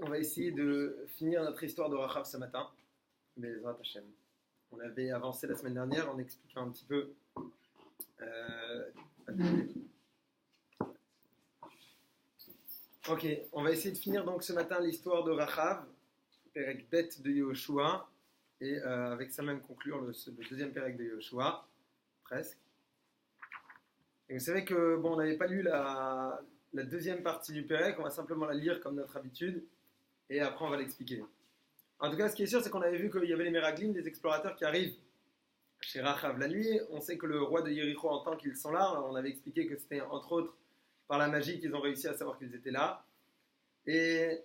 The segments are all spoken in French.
On va essayer de finir notre histoire de Rachav ce matin. Bezrat Hashem. On avait avancé la semaine dernière en expliquant un petit peu. euh, Ok, on va essayer de finir donc ce matin l'histoire de Rachav, Perek Bet de Yehoshua, et avec ça même conclure le deuxième Perek de Yehoshua, presque. Et vous savez que bon, on n'avait pas lu la deuxième partie du Perek, on va simplement la lire comme notre habitude, et après on va l'expliquer. En tout cas, ce qui est sûr, c'est qu'on avait vu qu'il y avait les Meraglim, des explorateurs qui arrivent chez Rachav la nuit. On sait que le roi de Yéricho entend qu'ils sont là. On avait expliqué que c'était entre autres par la magie qu'ils ont réussi à savoir qu'ils étaient là. Et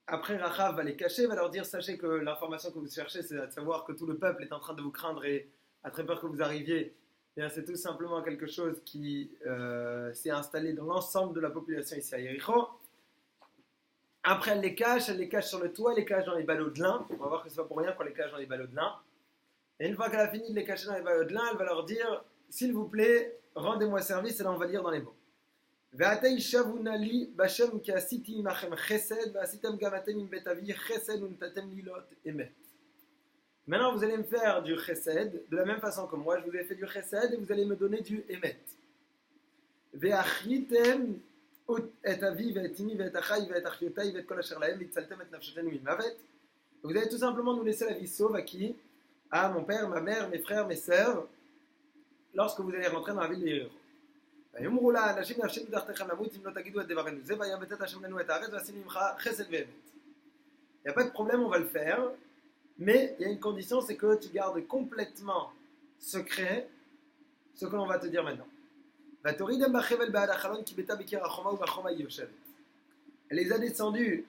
après, Rachav va les cacher, va leur dire, sachez que l'information que vous cherchez, c'est de savoir que tout le peuple est en train de vous craindre et a très peur que vous arriviez. Et c'est tout simplement quelque chose qui s'est installé dans l'ensemble de la population ici à Yéricho. Après, elle les cache sur le toit, elle les cache dans les ballots de lin. On va voir que c'est pas pour rien qu'on les cache dans les ballots de lin. Et une fois qu'elle a fini de les cacher dans les ballots de lin, elle va leur dire, s'il vous plaît, rendez-moi service. Et là, on va lire dans les mots. Ve'atei shavunali bashem ki asiti imachem chesed ve'asitem gamatem im betavi chesed untatem lilot emet. Maintenant, vous allez me faire du chesed de la même façon que moi, je vous ai fait du chesed et vous allez me donner du emet. Ve'achritem et avi ve'et imi ve'et achai ve'et achiotai ve'et kol asher lahem v'tzaltem et nafshetenu mimavet. Vous allez tout simplement nous laisser la vie sauve à qui? À mon père, ma mère, mes frères, mes sœurs, lorsque vous allez rentrer dans la ville de Yéricho. Il n'y a pas de problème, on va le faire, mais il y a une condition, c'est que tu gardes complètement secret ce que l'on va te dire maintenant. Elle les a descendus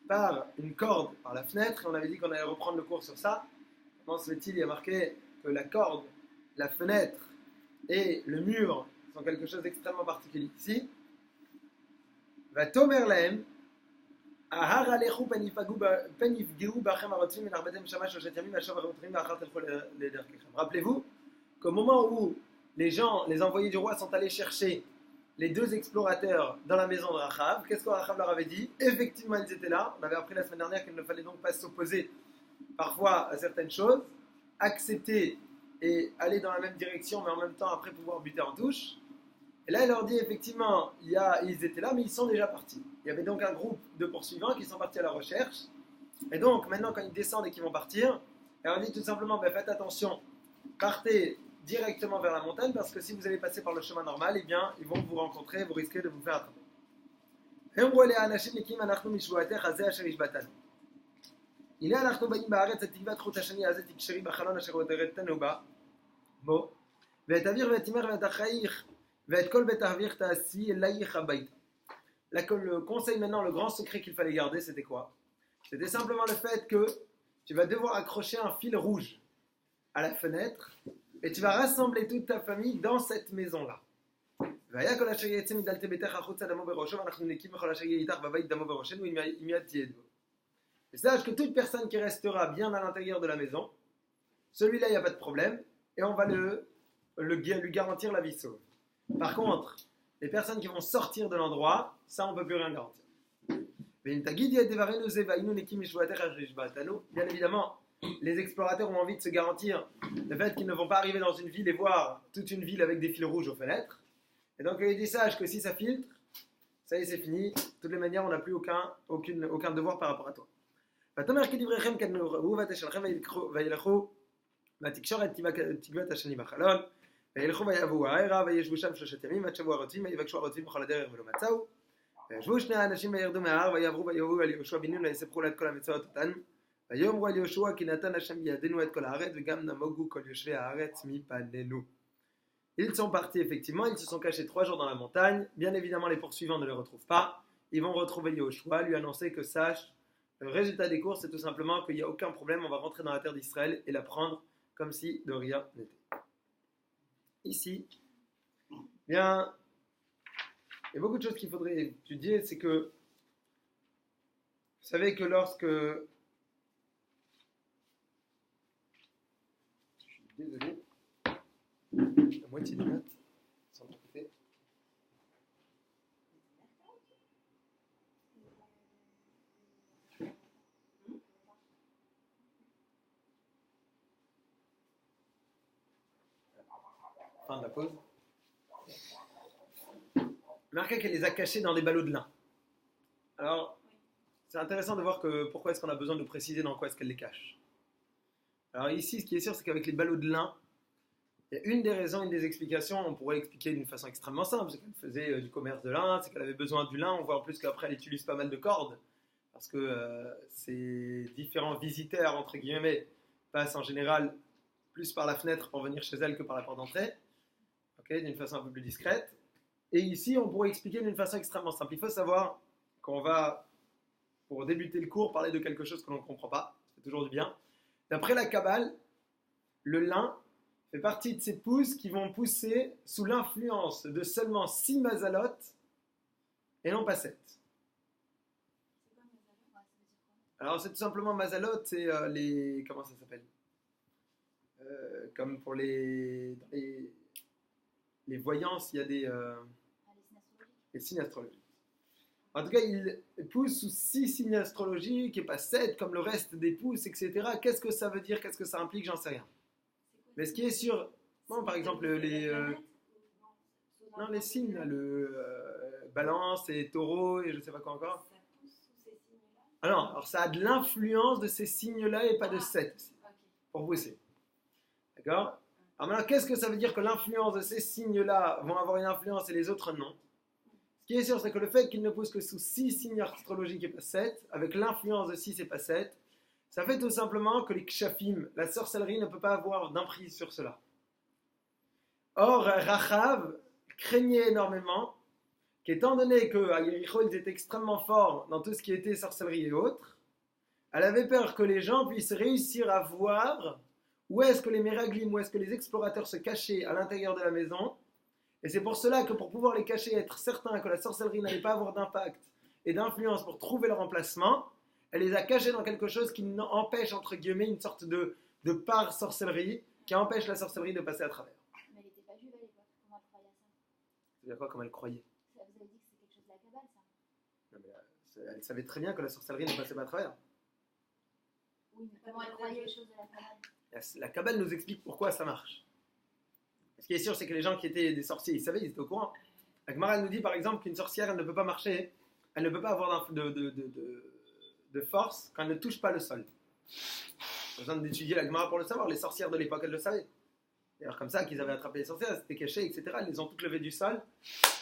par une corde par la fenêtre, et on avait dit qu'on allait reprendre le cours sur ça. Comment se fait-il? Il y a marqué que la corde, la fenêtre et le mur sont quelque chose d'extrêmement particulier ici. Va tomer lahem, ahar alechu penifgeu bachem arotzim min arbetem shamash shoshet yamim asher arotrim v'achar telchu lederkechem. Rappelez-vous qu'au moment où les envoyés du roi sont allés chercher les deux explorateurs dans la maison de Rachav, qu'est-ce que Rachav leur avait dit? Effectivement, ils étaient là. On avait appris la semaine dernière qu'il ne fallait donc pas s'opposer parfois à certaines choses, accepter et aller dans la même direction, mais en même temps après pouvoir buter en touche. Et là, il leur dit effectivement, ils étaient là, mais ils sont déjà partis. Il y avait donc un groupe de poursuivants qui sont partis à la recherche. Et donc, maintenant, quand ils descendent et qu'ils vont partir, il leur dit tout simplement, faites attention, partez directement vers la montagne, parce que si vous allez passer par le chemin normal, eh bien, ils vont vous rencontrer, vous risquez de vous faire attraper. הנה אנחנו באים בארץ את תקוות חוט השני הזה תקשרי בחלון אשר הותרתנו בה בו ואת אוויר ואת אמר ואת אחייך ואת כל בית אביך תעשי אלייך הביתה. Le conseil maintenant, le grand secret qu'il fallait garder, c'était quoi? C'était simplement le fait que tu vas devoir accrocher un fil rouge à la fenêtre et tu vas rassembler toute ta famille dans cette maison-là. והיה כל אשר יצא מדלתי ביתך החוצה דמו בראשו ואנחנו נקים בכל אשר יהיה איתך בבית דמו בראשנו עם יד תהיה דמו. Et sache que toute personne qui restera bien à l'intérieur de la maison, celui-là, il n'y a pas de problème, et on va lui garantir la vie sauve. Par contre, les personnes qui vont sortir de l'endroit, ça, on ne peut plus rien garantir. Bien évidemment, les explorateurs ont envie de se garantir le fait qu'ils ne vont pas arriver dans une ville et voir toute une ville avec des fils rouges aux fenêtres. Et donc, il dit, sache que si ça filtre, ça y est, c'est fini. De toutes les manières, on n'a plus aucun devoir par rapport à toi. ותאמר כדבריכם כן ראו ותשלחם וילכו והתקשורת תקבע את השני בחלון וילכו ויבואו הערה וישבו שם 3 ימים עד שבוע הרוצים ויבקשו הרוצים בכל הדרך ולא מצאו וישבו 2 האנשים וירדו מההר ויעברו ויהיו אל יהושע בן נון ויספרו לה את כל המצוות אותן ויאמרו אל יהושע כי נתן השם בידינו את כל הארץ וגם נמוגו כל יושבי הארץ מפנינו. Ils sont partis effectivement, ils se sont cachés 3 jours dans la montagne. Bien évidemment, les poursuivants ne les retrouvent pas. Ils vont retrouver Yehoshua, lui annoncer que sache. Le résultat des courses, c'est tout simplement qu'il n'y a aucun problème, on va rentrer dans la terre d'Israël et la prendre comme si de rien n'était. Ici, bien, il y a beaucoup de choses qu'il faudrait étudier, c'est que, vous savez que lorsque, je suis désolé, la moitié des notes sont de côté. fin de la pause. Remarquez qu'elle les a cachés dans des ballots de lin. Alors, c'est intéressant de voir pourquoi est-ce qu'on a besoin de préciser dans quoi est-ce qu'elle les cache. Alors ici, ce qui est sûr, c'est qu'avec les ballots de lin, il y a une des raisons, une des explications, on pourrait l'expliquer d'une façon extrêmement simple, c'est qu'elle faisait du commerce de lin, c'est qu'elle avait besoin du lin, on voit en plus qu'après elle utilise pas mal de cordes, parce que ces différents visiteurs, entre guillemets, passent en général plus par la fenêtre pour venir chez elle que par la porte d'entrée, d'une façon un peu plus discrète. Et ici, on pourrait expliquer d'une façon extrêmement simple. Il faut savoir qu'on va, pour débuter le cours, parler de quelque chose que l'on ne comprend pas, c'est toujours du bien. D'après la Kabbale, le lin fait partie de ces pousses qui vont pousser sous l'influence de seulement 6 mazalot et non pas 7. Alors c'est tout simplement mazalot, c'est les... comment ça s'appelle comme pour les voyances, il y a les signes astrologiques. En tout cas, il pousse sous 6 signes astrologiques et pas 7 comme le reste des pousses, etc. Qu'est-ce que ça veut dire? Qu'est-ce que ça implique? J'en sais rien. Mais ce qui est sûr, bon, par exemple, les signes, là, balance et taureau et je ne sais pas quoi encore. Ah non, alors ça a de l'influence de ces signes-là et pas de 7, pour pousser. D'accord? Alors maintenant, qu'est-ce que ça veut dire que l'influence de ces signes-là vont avoir une influence et les autres non? Ce qui est sûr, c'est que le fait qu'ils ne poussent que sous 6 signes astrologiques et pas 7, avec l'influence de 6 et pas 7, ça fait tout simplement que les kshafim, la sorcellerie, ne peut pas avoir d'emprise sur cela. Or, Rachav craignait énormément qu'étant donné qu'à Yericho, ils étaient extrêmement forts dans tout ce qui était sorcellerie et autres, elle avait peur que les gens puissent réussir à voir où est-ce que les Meraglim, où est-ce que les explorateurs se cachaient à l'intérieur de la maison. Et c'est pour cela que pour pouvoir les cacher, être certain que la sorcellerie n'allait pas avoir d'impact et d'influence pour trouver leur emplacement, elle les a cachés dans quelque chose qui empêche, entre guillemets, une sorte de part sorcellerie, qui empêche la sorcellerie de passer à travers. Mais elle n'était pas juive à l'époque, comment elle croyait à ça? C'est-à-dire quoi, comment elle croyait? Vous avez dit que c'est quelque chose de la Kabbale, ça? Non, mais, elle savait très bien que la sorcellerie ne passait pas à travers. Oui, mais comment elle croyait les choses de la Kabbale? La Kabbale nous explique pourquoi ça marche. Ce qui est sûr, c'est que les gens qui étaient des sorciers, ils savaient, ils étaient au courant. La Gemara nous dit par exemple qu'une sorcière, elle ne peut pas marcher, elle ne peut pas avoir de force quand elle ne touche pas le sol. Pas besoin d'étudier la Gemara pour le savoir, les sorcières de l'époque, elles le savaient. D'ailleurs, comme ça, qu'ils avaient attrapé les sorcières, elles s'étaient cachées, etc. Elles les ont toutes levées du sol,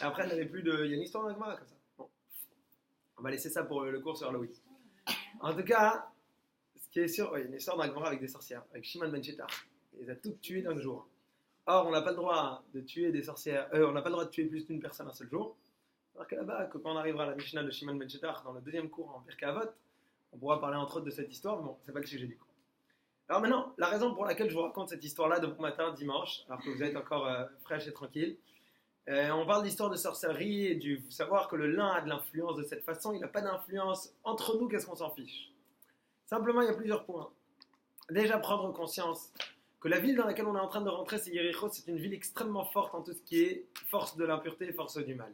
et après, elles n'avaient plus de... Il y a une histoire dans la Gemara comme ça. Bon. On va laisser ça pour le cours sur Halloween. En tout cas, ce qui est sûr, il y a une histoire dans la Gemara avec des sorcières, avec Shimon ben Shetar. Il les a toutes tuées d'un jour. Or, on n'a pas le droit de tuer des sorcières, on n'a pas le droit de tuer plus d'une personne un seul jour. Alors que là-bas, quand on arrivera à la Mishnah de Shimon ben Shetar, dans le deuxième cours en Pirkei Avot, on pourra parler entre autres de cette histoire, mais bon, c'est pas le sujet du cours. Alors maintenant, la raison pour laquelle je vous raconte cette histoire-là de bon matin, dimanche, alors que vous êtes encore fraîche et tranquille, on parle d'histoire de sorcellerie et du savoir que le lin a de l'influence de cette façon, il n'a pas d'influence entre nous, qu'est-ce qu'on s'en fiche? Simplement, il y a plusieurs points. Déjà, prendre conscience que la ville dans laquelle on est en train de rentrer, c'est Yericho, c'est une ville extrêmement forte en tout ce qui est force de l'impureté et force du mal.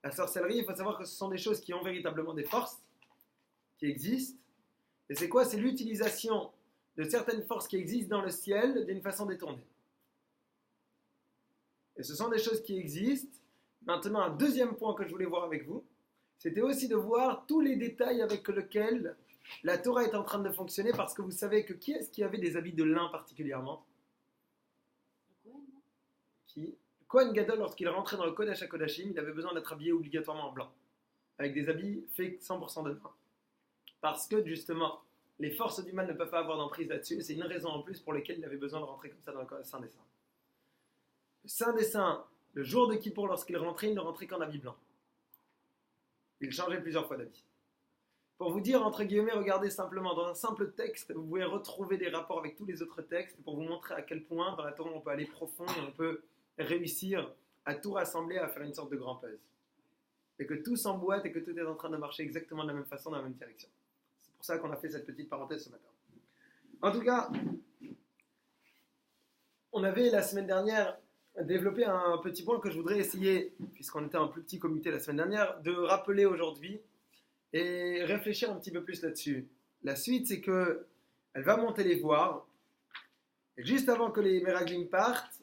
La sorcellerie, il faut savoir que ce sont des choses qui ont véritablement des forces, qui existent. Et c'est quoi? C'est l'utilisation de certaines forces qui existent dans le ciel d'une façon détournée. Et ce sont des choses qui existent. Maintenant, un deuxième point que je voulais voir avec vous, c'était aussi de voir tous les détails avec lesquels la Torah est en train de fonctionner, parce que vous savez que qui est-ce qui avait des habits de lin particulièrement? Le Kohen, non? Qui? Kohen Gadol, lorsqu'il rentrait dans le Kodesh HaKodashim, il avait besoin d'être habillé obligatoirement en blanc, avec des habits faits 100% de lin. Parce que justement, les forces du mal ne peuvent pas avoir d'emprise là-dessus, et c'est une raison en plus pour laquelle il avait besoin de rentrer comme ça dans le Saint des Saints. Le Saint des Saints, le jour de Kippour, lorsqu'il rentrait, il ne rentrait qu'en habit blanc. Il changeait plusieurs fois d'habit. Pour vous dire, entre guillemets, regardez simplement, dans un simple texte, vous pouvez retrouver des rapports avec tous les autres textes pour vous montrer à quel point dans la Torah on peut aller profond et on peut réussir à tout rassembler, à faire une sorte de grand puzzle. Et que tout s'emboîte et que tout est en train de marcher exactement de la même façon, dans la même direction. C'est pour ça qu'on a fait cette petite parenthèse ce matin. En tout cas, on avait la semaine dernière développé un petit point que je voudrais essayer, puisqu'on était un plus petit comité la semaine dernière, de rappeler aujourd'hui et réfléchir un petit peu plus là-dessus. La suite, c'est que elle va monter les voir, et juste avant que les Meraglim partent,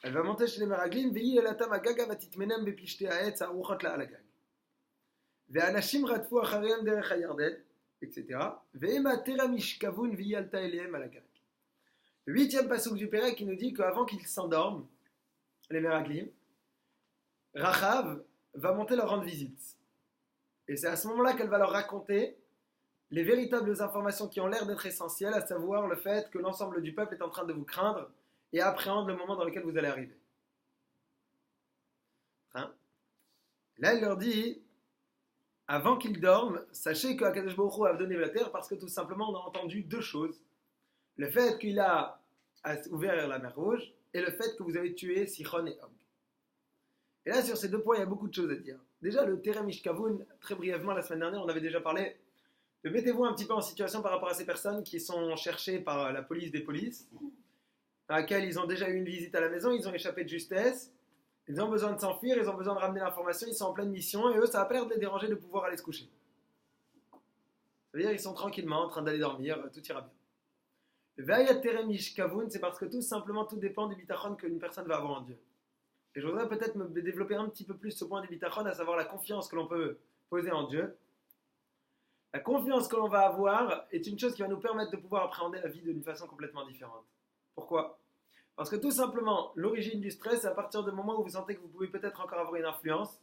Elle va monter chez les Meraglim, Vehi elatam agaga vatitmenem bepishte haetz ha'uchot la'alagag. Ve'anashim ratfu acharem derech hayarden, etc. Ve'ema teram ishkavun vehi alta elehem alagag. Le 8e passouk du Pérec qui nous dit qu'avant qu'ils s'endorment, les Meraglim, Rachav va monter leur rendre visite. Et c'est à ce moment-là qu'elle va leur raconter les véritables informations qui ont l'air d'être essentielles, à savoir le fait que l'ensemble du peuple est en train de vous craindre et appréhende le moment dans lequel vous allez arriver. Hein? Là, elle leur dit, avant qu'ils dorment, sachez que Akadosh Baruch Hu a donné la terre parce que tout simplement on a entendu deux choses. Le fait qu'il a ouvert la mer Rouge et le fait que vous avez tué Sichon et Og. Et là, sur ces deux points, il y a beaucoup de choses à dire. Déjà, le Terem Ishkavun, très brièvement, la semaine dernière, on avait déjà parlé. Mettez-vous un petit peu en situation par rapport à ces personnes qui sont cherchées par la police des polices, à laquelle ils ont déjà eu une visite à la maison, ils ont échappé de justesse, ils ont besoin de s'enfuir, ils ont besoin de ramener l'information, ils sont en pleine mission, et eux, ça a pas l'air de les déranger de pouvoir aller se coucher. Ça veut dire qu'ils sont tranquillement en train d'aller dormir, tout ira bien. Ve'ayat Terem Ishkavun, c'est parce que tout simplement, tout dépend du bitachon qu'une personne va avoir en Dieu. Et je voudrais peut-être me développer un petit peu plus ce point du bitachon, à savoir la confiance que l'on peut poser en Dieu. La confiance que l'on va avoir est une chose qui va nous permettre de pouvoir appréhender la vie d'une façon complètement différente. Pourquoi ? Parce que tout simplement, l'origine du stress, c'est à partir du moment où vous sentez que vous pouvez peut-être encore avoir une influence,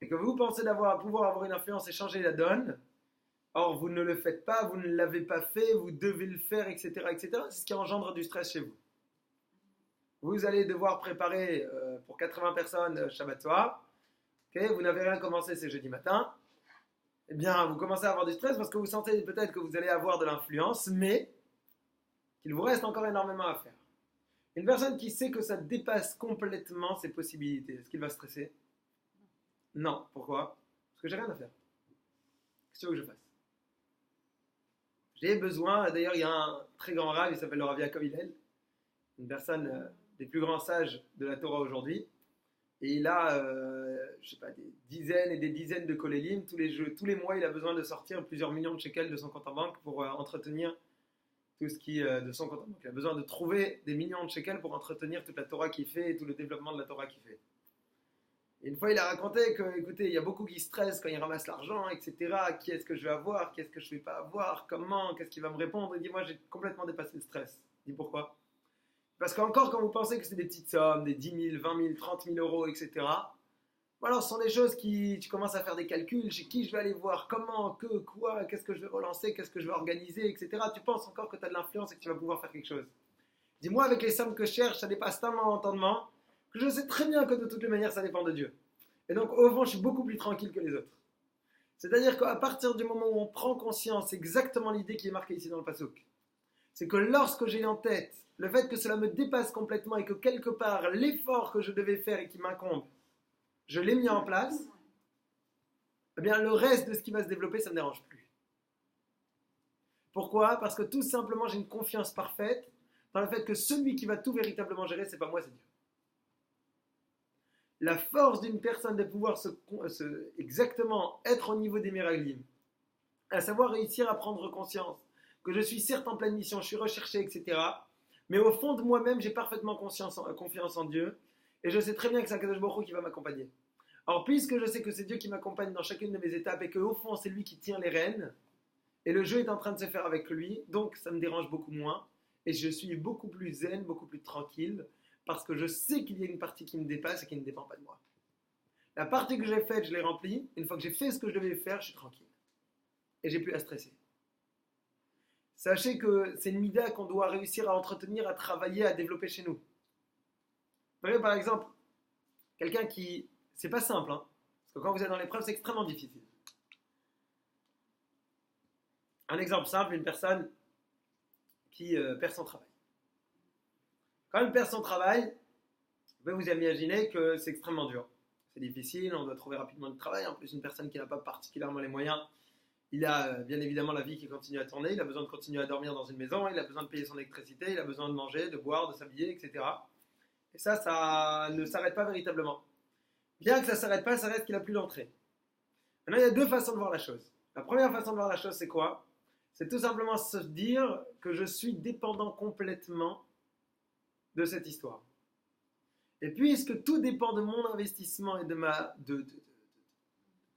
et que vous pensez pouvoir avoir une influence et changer la donne. Or, vous ne le faites pas, vous ne l'avez pas fait, vous devez le faire, etc., etc. C'est ce qui engendre du stress chez vous. Vous allez devoir préparer pour 80 personnes Shabbat soir. Okay, vous n'avez rien commencé, c'est jeudi matin. Eh bien, vous commencez à avoir du stress parce que vous sentez peut-être que vous allez avoir de l'influence, mais qu'il vous reste encore énormément à faire. Une personne qui sait que ça dépasse complètement ses possibilités, est-ce qu'il va stresser ? Non. Pourquoi ? Parce que j'ai rien à faire. Qu'est-ce que tu veux que je fasse ? J'ai besoin, d'ailleurs il y a un très grand rav, il s'appelle le Rav Yaakov Hillel, une personne des plus grands sages de la Torah aujourd'hui, et il a, je sais pas, des dizaines et des dizaines de kolélim, tous les mois il a besoin de sortir plusieurs millions de shekels de son compte en banque pour entretenir tout ce qui de son compte en banque. Il a besoin de trouver des millions de shekels pour entretenir toute la Torah qu'il fait et tout le développement de la Torah qu'il fait. Et une fois, il a raconté que, écoutez, il y a beaucoup qui stressent quand ils ramassent l'argent, etc. Qui est-ce que je vais avoir ? Qui est-ce que je ne vais pas avoir ? Comment ? Qu'est-ce qu'il va me répondre ? Il dit, moi, j'ai complètement dépassé le stress. Il dit, pourquoi ? Parce qu'encore, quand vous pensez que c'est des petites sommes, des 10 000, 20 000, 30 000 euros, etc., alors, ce sont des choses qui, tu commences à faire des calculs, chez qui je vais aller voir, comment, que, quoi, qu'est-ce que je vais relancer, qu'est-ce que je vais organiser, etc. Tu penses encore que tu as de l'influence et que tu vas pouvoir faire quelque chose. Dis-moi, avec les sommes que je cherche, ça dépasse tellement l'entendement que je sais très bien que de toutes les manières, ça dépend de Dieu. Et donc, au fond, je suis beaucoup plus tranquille que les autres. C'est-à-dire qu'à partir du moment où on prend conscience, c'est exactement l'idée qui est marquée ici dans le passouk. C'est que lorsque j'ai en tête le fait que cela me dépasse complètement et que quelque part, l'effort que je devais faire et qui m'incombe, je l'ai mis en place, eh bien, le reste de ce qui va se développer, ça ne me dérange plus. Pourquoi ? Parce que tout simplement, j'ai une confiance parfaite dans le fait que celui qui va tout véritablement gérer, c'est pas moi, c'est Dieu. La force d'une personne de pouvoir exactement être au niveau des Meraglim, à savoir réussir à prendre conscience que je suis certes en pleine mission, je suis recherché, etc. Mais au fond de moi-même, j'ai parfaitement confiance en Dieu. Et je sais très bien que c'est Akadosh Baruch Hu qui va m'accompagner. Or, puisque je sais que c'est Dieu qui m'accompagne dans chacune de mes étapes et qu'au fond, c'est lui qui tient les rênes, et le jeu est en train de se faire avec lui, donc ça me dérange beaucoup moins. Et je suis beaucoup plus zen, beaucoup plus tranquille, parce que je sais qu'il y a une partie qui me dépasse et qui ne dépend pas de moi. La partie que j'ai faite, je l'ai remplie. Une fois que j'ai fait ce que je devais faire, je suis tranquille. Et j'ai plus à stresser. Sachez que c'est une mida qu'on doit réussir à entretenir, à travailler, à développer chez nous. Vous voyez, par exemple, quelqu'un qui... C'est pas simple, hein, parce que quand vous êtes dans l'épreuve, c'est extrêmement difficile. Un exemple simple, une personne qui perd son travail. Quand elle perd son travail, vous pouvez vous imaginer que c'est extrêmement dur. C'est difficile, on doit trouver rapidement du travail. En plus, une personne qui n'a pas particulièrement les moyens, il a bien évidemment la vie qui continue à tourner, il a besoin de continuer à dormir dans une maison, il a besoin de payer son électricité, il a besoin de manger, de boire, de s'habiller, etc. Et ça ne s'arrête pas véritablement. Bien que ça ne s'arrête pas, ça reste qu'il n'a plus d'entrée. Maintenant, il y a deux façons de voir la chose. La première façon de voir la chose, c'est quoi ? C'est tout simplement se dire que je suis dépendant complètement de cette histoire. Et puisque tout dépend de mon investissement et de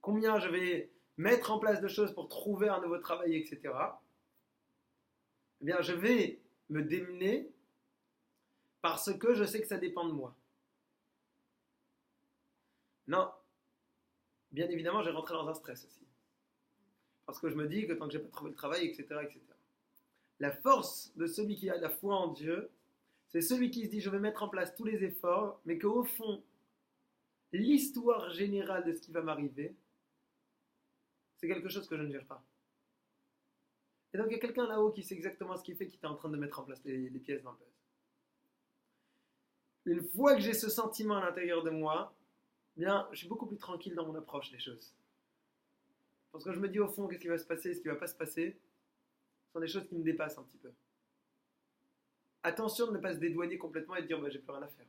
combien je vais mettre en place de choses pour trouver un nouveau travail, etc., eh bien, je vais me démener parce que je sais que ça dépend de moi. Non, bien évidemment, je vais rentrer dans un stress aussi. Parce que je me dis que tant que je n'ai pas trouvé le travail, etc., etc. La force de celui qui a la foi en Dieu, c'est celui qui se dit je vais mettre en place tous les efforts, mais qu'au fond, l'histoire générale de ce qui va m'arriver, c'est quelque chose que je ne gère pas. Et donc il y a quelqu'un là-haut qui sait exactement ce qu'il fait, qui est en train de mettre en place les pièces dans le puzzle. Une fois que j'ai ce sentiment à l'intérieur de moi, bien, je suis beaucoup plus tranquille dans mon approche des choses. Parce que je me dis au fond, qu'est-ce qui va se passer, ce qui ne va pas se passer, ce sont des choses qui me dépassent un petit peu. Attention de ne pas se dédouaner complètement et de dire j'ai plus rien à faire.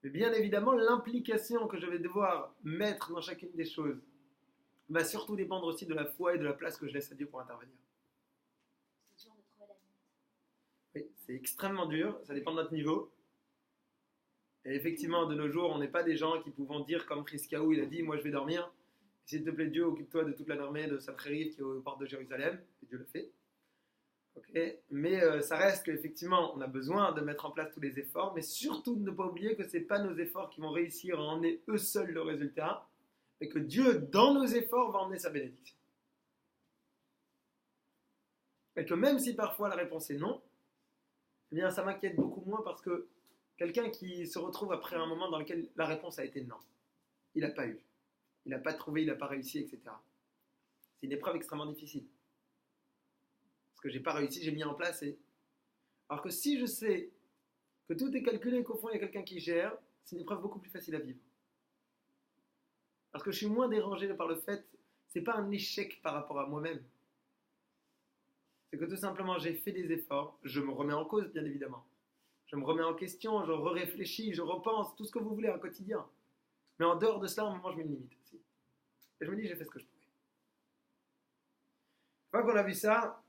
Mais bien évidemment, l'implication que je vais devoir mettre dans chacune des choses va surtout dépendre aussi de la foi et de la place que je laisse à Dieu pour intervenir. C'est dur de trouver la limite. Oui, c'est extrêmement dur, ça dépend de notre niveau. Et effectivement, de nos jours, on n'est pas des gens qui pouvons dire comme Chizkiyahu, il a dit, moi je vais dormir, s'il te plaît Dieu, occupe-toi de toute l'armée de Sancheriv qui est aux portes de Jérusalem, et Dieu le fait. Okay. Mais ça reste qu'effectivement, on a besoin de mettre en place tous les efforts, mais surtout de ne pas oublier que ce n'est pas nos efforts qui vont réussir à emmener eux seuls le résultat, mais que Dieu, dans nos efforts, va emmener sa bénédiction. Et que même si parfois la réponse est non, eh bien ça m'inquiète beaucoup moins parce que quelqu'un qui se retrouve après un moment dans lequel la réponse a été non, il n'a pas eu, il n'a pas trouvé, il n'a pas réussi, etc. C'est une épreuve extrêmement difficile. Parce que je n'ai pas réussi, j'ai mis en place et... Alors que si je sais que tout est calculé et qu'au fond il y a quelqu'un qui gère, c'est une épreuve beaucoup plus facile à vivre. Parce que je suis moins dérangé par le fait, c'est pas un échec par rapport à moi-même. C'est que tout simplement j'ai fait des efforts, je me remets en cause bien évidemment. Je me remets en question, je réfléchis, je repense, tout ce que vous voulez au quotidien. Mais en dehors de cela, à un moment je mets une limite aussi. Et je me dis j'ai fait ce que je pouvais. Une fois qu'on a vu ça,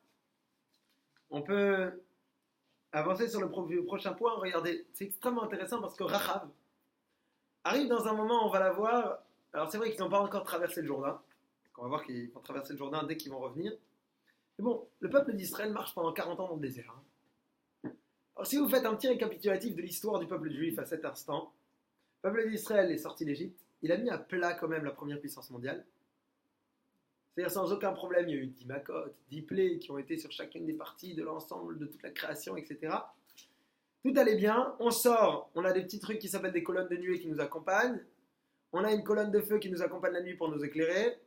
on peut avancer sur le prochain point. Regardez, c'est extrêmement intéressant parce que Rachav arrive dans un moment où on va la voir. Alors c'est vrai qu'ils n'ont pas encore traversé le Jourdain. On va voir qu'ils vont traverser le Jourdain dès qu'ils vont revenir. Mais bon, le peuple d'Israël marche pendant 40 ans dans le désert. Alors si vous faites un petit récapitulatif de l'histoire du peuple juif à cet instant, le peuple d'Israël est sorti d'Égypte. Il a mis à plat quand même la première puissance mondiale. C'est-à-dire sans aucun problème, il y a eu 10 macotes, 10 plaies qui ont été sur chacune des parties de l'ensemble de toute la création, etc. Tout allait bien, on sort, on a des petits trucs qui s'appellent des colonnes de nuée qui nous accompagnent, on a une colonne de feu qui nous accompagne la nuit pour nous éclairer,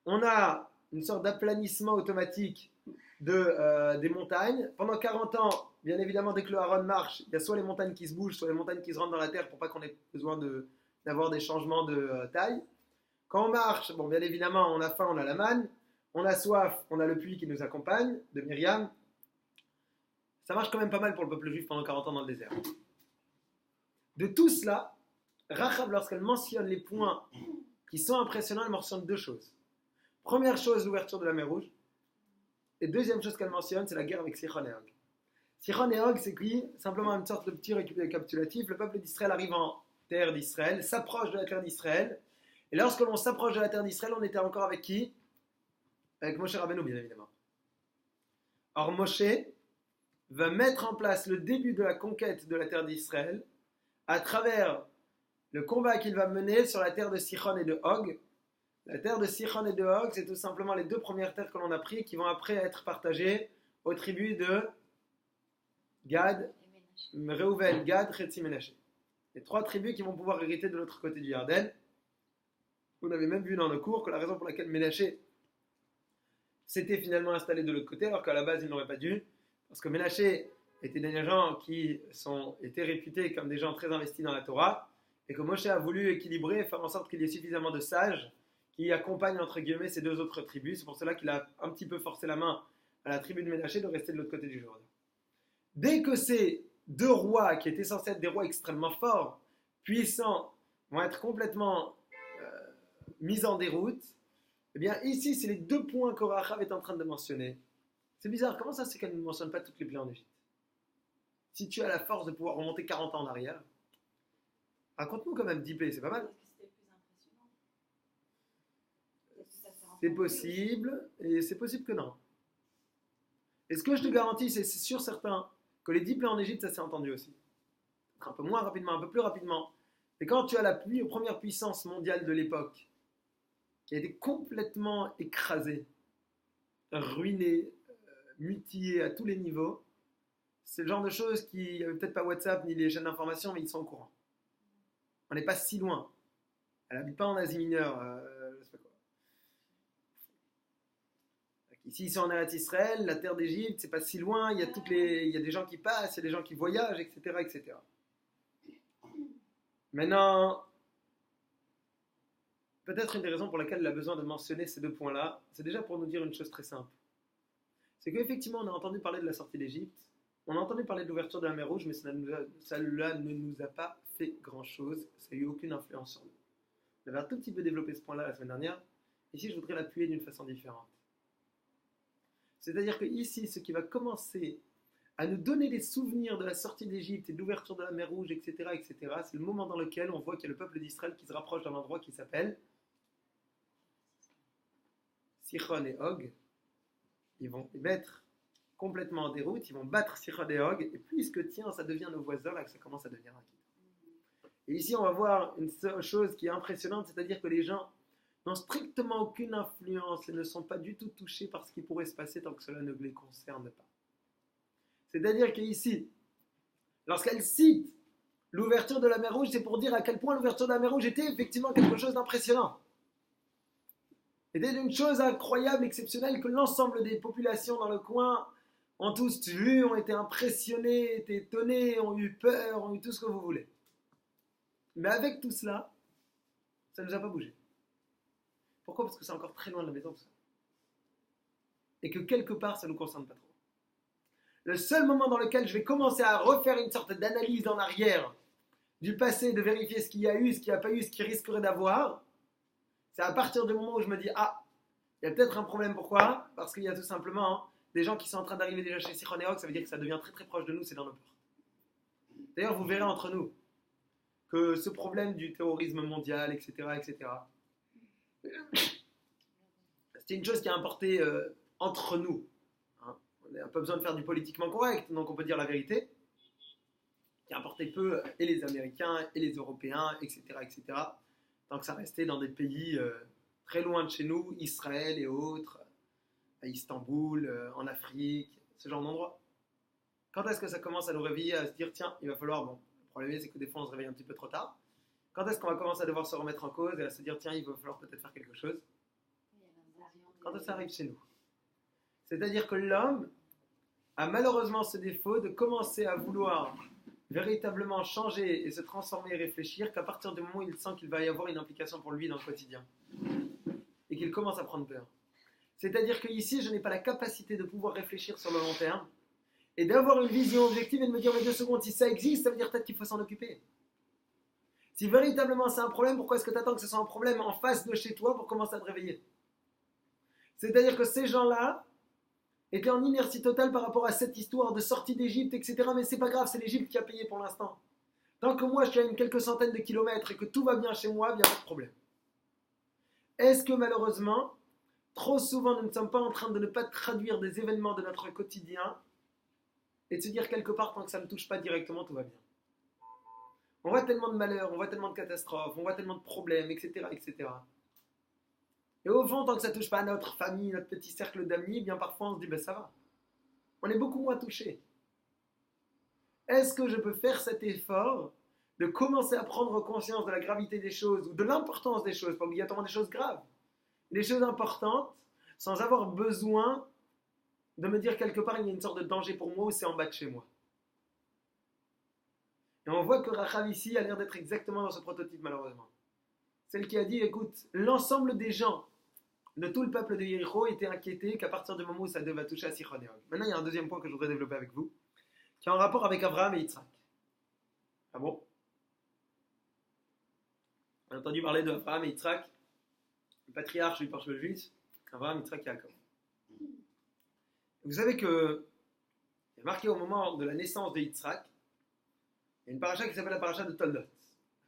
on a une sorte d'aplanissement automatique des montagnes. Pendant 40 ans, bien évidemment, dès que le Haron marche, il y a soit les montagnes qui se bougent, soit les montagnes qui se rentrent dans la terre pour pas qu'on ait besoin d'avoir des changements de taille. Quand on marche, bon, bien évidemment, on a faim, on a la manne, on a soif, on a le puits qui nous accompagne, de Myriam. Ça marche quand même pas mal pour le peuple juif pendant 40 ans dans le désert. De tout cela, Rachav, lorsqu'elle mentionne les points qui sont impressionnants, elle mentionne deux choses. Première chose, l'ouverture de la mer Rouge. Et deuxième chose qu'elle mentionne, c'est la guerre avec Sichon et Og. Sichon et Og, c'est qui? Simplement une sorte de petit récapitulatif. Le peuple d'Israël arrive en terre d'Israël, s'approche de la terre d'Israël. Et lorsque l'on s'approche de la terre d'Israël, on était encore avec qui? Avec Moshe Rabbeinu, bien évidemment. Or, Moshe va mettre en place le début de la conquête de la terre d'Israël à travers le combat qu'il va mener sur la terre de Sichon et de Og. La terre de Sichon et de Og, c'est tout simplement les deux premières terres que l'on a prises qui vont après être partagées aux tribus de Gad, Reuven, Gad, Chetzi, Ménaché. Les trois tribus qui vont pouvoir hériter de l'autre côté du Yarden. Vous avez même vu dans le cours que la raison pour laquelle Ménaché s'était finalement installé de l'autre côté, alors qu'à la base il n'aurait pas dû, parce que Ménaché était des gens qui étaient réputés comme des gens très investis dans la Torah, et que Moshe a voulu équilibrer et faire en sorte qu'il y ait suffisamment de sages qui accompagnent entre guillemets ces deux autres tribus. C'est pour cela qu'il a un petit peu forcé la main à la tribu de Ménaché de rester de l'autre côté du Jourdain. Dès que ces deux rois, qui étaient censés être des rois extrêmement forts, puissants, vont être complètement mise en déroute, eh bien ici c'est les deux points que Rachav est en train de mentionner. C'est bizarre, comment ça c'est qu'elle ne mentionne pas toutes les plaies en Égypte? Si tu as la force de pouvoir remonter 40 ans en arrière, raconte-nous quand même 10 plaies, c'est pas mal. C'est possible, et c'est possible que non. Et ce que je te garantis, c'est sûr certain, que les 10 plaies en Égypte, ça s'est entendu aussi. Un peu moins rapidement, un peu plus rapidement. Et quand tu as la première puissance mondiale de l'époque, qui a été complètement écrasée, ruinée, mutilée à tous les niveaux, c'est le genre de choses qui, il n'y avait peut-être pas WhatsApp ni les chaînes d'information, mais ils sont au courant. On n'est pas si loin. Elle n'habite pas en Asie mineure, je sais pas quoi. Ici, ils sont en Eretz Israël, la terre d'Égypte, c'est pas si loin, il y a des gens qui passent, il y a des gens qui voyagent, etc., etc. Maintenant, peut-être une des raisons pour laquelle il a besoin de mentionner ces deux points-là, c'est déjà pour nous dire une chose très simple. C'est qu'effectivement, on a entendu parler de la sortie d'Égypte, on a entendu parler de l'ouverture de la mer Rouge, mais cela ne nous a pas fait grand-chose, ça n'a eu aucune influence sur nous. On avait un tout petit peu développé ce point-là la semaine dernière. Ici, je voudrais l'appuyer d'une façon différente. C'est-à-dire que ici, ce qui va commencer à nous donner des souvenirs de la sortie d'Égypte et de l'ouverture de la mer Rouge, etc., etc., c'est le moment dans lequel on voit qu'il y a le peuple d'Israël qui se rapproche d'un endroit qui s'appelle Sichon et Og. Ils vont les mettre complètement en déroute, ils vont battre Sichon et Og, et puisque, tiens, ça devient nos voisins, là que ça commence à devenir inquiétant. Et ici, on va voir une chose qui est impressionnante, c'est-à-dire que les gens n'ont strictement aucune influence et ne sont pas du tout touchés par ce qui pourrait se passer tant que cela ne les concerne pas. C'est-à-dire qu'ici, lorsqu'elle cite l'ouverture de la mer Rouge, c'est pour dire à quel point l'ouverture de la mer Rouge était effectivement quelque chose d'impressionnant. C'était une chose incroyable, exceptionnelle, que l'ensemble des populations dans le coin ont tous vu, ont été impressionnés, été étonnés, ont eu peur, ont eu tout ce que vous voulez. Mais avec tout cela, ça ne nous a pas bougé. Pourquoi ? Parce que c'est encore très loin de la maison, tout ça. Et que quelque part, ça ne nous concerne pas trop. Le seul moment dans lequel je vais commencer à refaire une sorte d'analyse en arrière du passé, de vérifier ce qu'il y a eu, ce qu'il n'y a pas eu, ce qu'il risquerait d'avoir, c'est à partir du moment où je me dis, ah, il y a peut-être un problème. Pourquoi ? Parce qu'il y a tout simplement des gens qui sont en train d'arriver déjà chez Sichon et Og, ça veut dire que ça devient très très proche de nous, c'est dans nos portes. D'ailleurs, vous verrez entre nous que ce problème du terrorisme mondial, etc., etc., c'est une chose qui a importé entre nous. On n'a pas besoin de faire du politiquement correct, donc on peut dire la vérité, qui a importé peu et les Américains et les Européens, etc., etc., tant que ça restait dans des pays très loin de chez nous, Israël et autres, à Istanbul, en Afrique, ce genre d'endroits. Quand est-ce que ça commence à nous réveiller, à se dire, tiens, il va falloir, bon, le problème c'est que des fois on se réveille un petit peu trop tard, quand est-ce qu'on va commencer à devoir se remettre en cause et à se dire, tiens, il va falloir peut-être faire quelque chose ? Quand ça arrive chez nous. C'est-à-dire que l'homme a malheureusement ce défaut de commencer à vouloir véritablement changer et se transformer et réfléchir qu'à partir du moment où il sent qu'il va y avoir une implication pour lui dans le quotidien et qu'il commence à prendre peur. C'est-à-dire qu'ici, je n'ai pas la capacité de pouvoir réfléchir sur le long terme et d'avoir une vision objective et de me dire, mais 2 secondes, si ça existe, ça veut dire peut-être qu'il faut s'en occuper. Si véritablement c'est un problème, pourquoi est-ce que tu attends que ce soit un problème en face de chez toi pour commencer à te réveiller ? C'est-à-dire que ces gens-là étaient en inertie totale par rapport à cette histoire de sortie d'Égypte, etc. Mais c'est pas grave, c'est l'Égypte qui a payé pour l'instant. Tant que moi je suis à quelques centaines de kilomètres et que tout va bien chez moi, il n'y a pas de problème. Est-ce que malheureusement, trop souvent nous ne sommes pas en train de ne pas traduire des événements de notre quotidien et de se dire quelque part, tant que ça ne touche pas directement, tout va bien. On voit tellement de malheurs, on voit tellement de catastrophes, on voit tellement de problèmes, etc., etc. Et au fond, tant que ça ne touche pas à notre famille, notre petit cercle d'amis, eh bien parfois on se dit, ben ça va. On est beaucoup moins touché. Est-ce que je peux faire cet effort de commencer à prendre conscience de la gravité des choses ou de l'importance des choses, pas obligatoirement des choses graves, des choses importantes, sans avoir besoin de me dire quelque part il y a une sorte de danger pour moi ou c'est en bas de chez moi. Et on voit que Rachav ici a l'air d'être exactement dans ce prototype malheureusement. Celle qui a dit, écoute, l'ensemble des gens de tout le peuple de Yéricho étaient inquiétés qu'à partir du moment où ça devait toucher à Sichon et Og. Maintenant, il y a un deuxième point que je voudrais développer avec vous, qui est en rapport avec Abraham et Yitzhak. Ah bon ? On a entendu parler d'Abraham et Yitzhak, le patriarche du peuple juif, Abraham, Yitzhak et Jacob. Vous savez que, il est marqué au moment de la naissance de Yitzhak, Il y a une paracha qui s'appelle la paracha de Toldot. La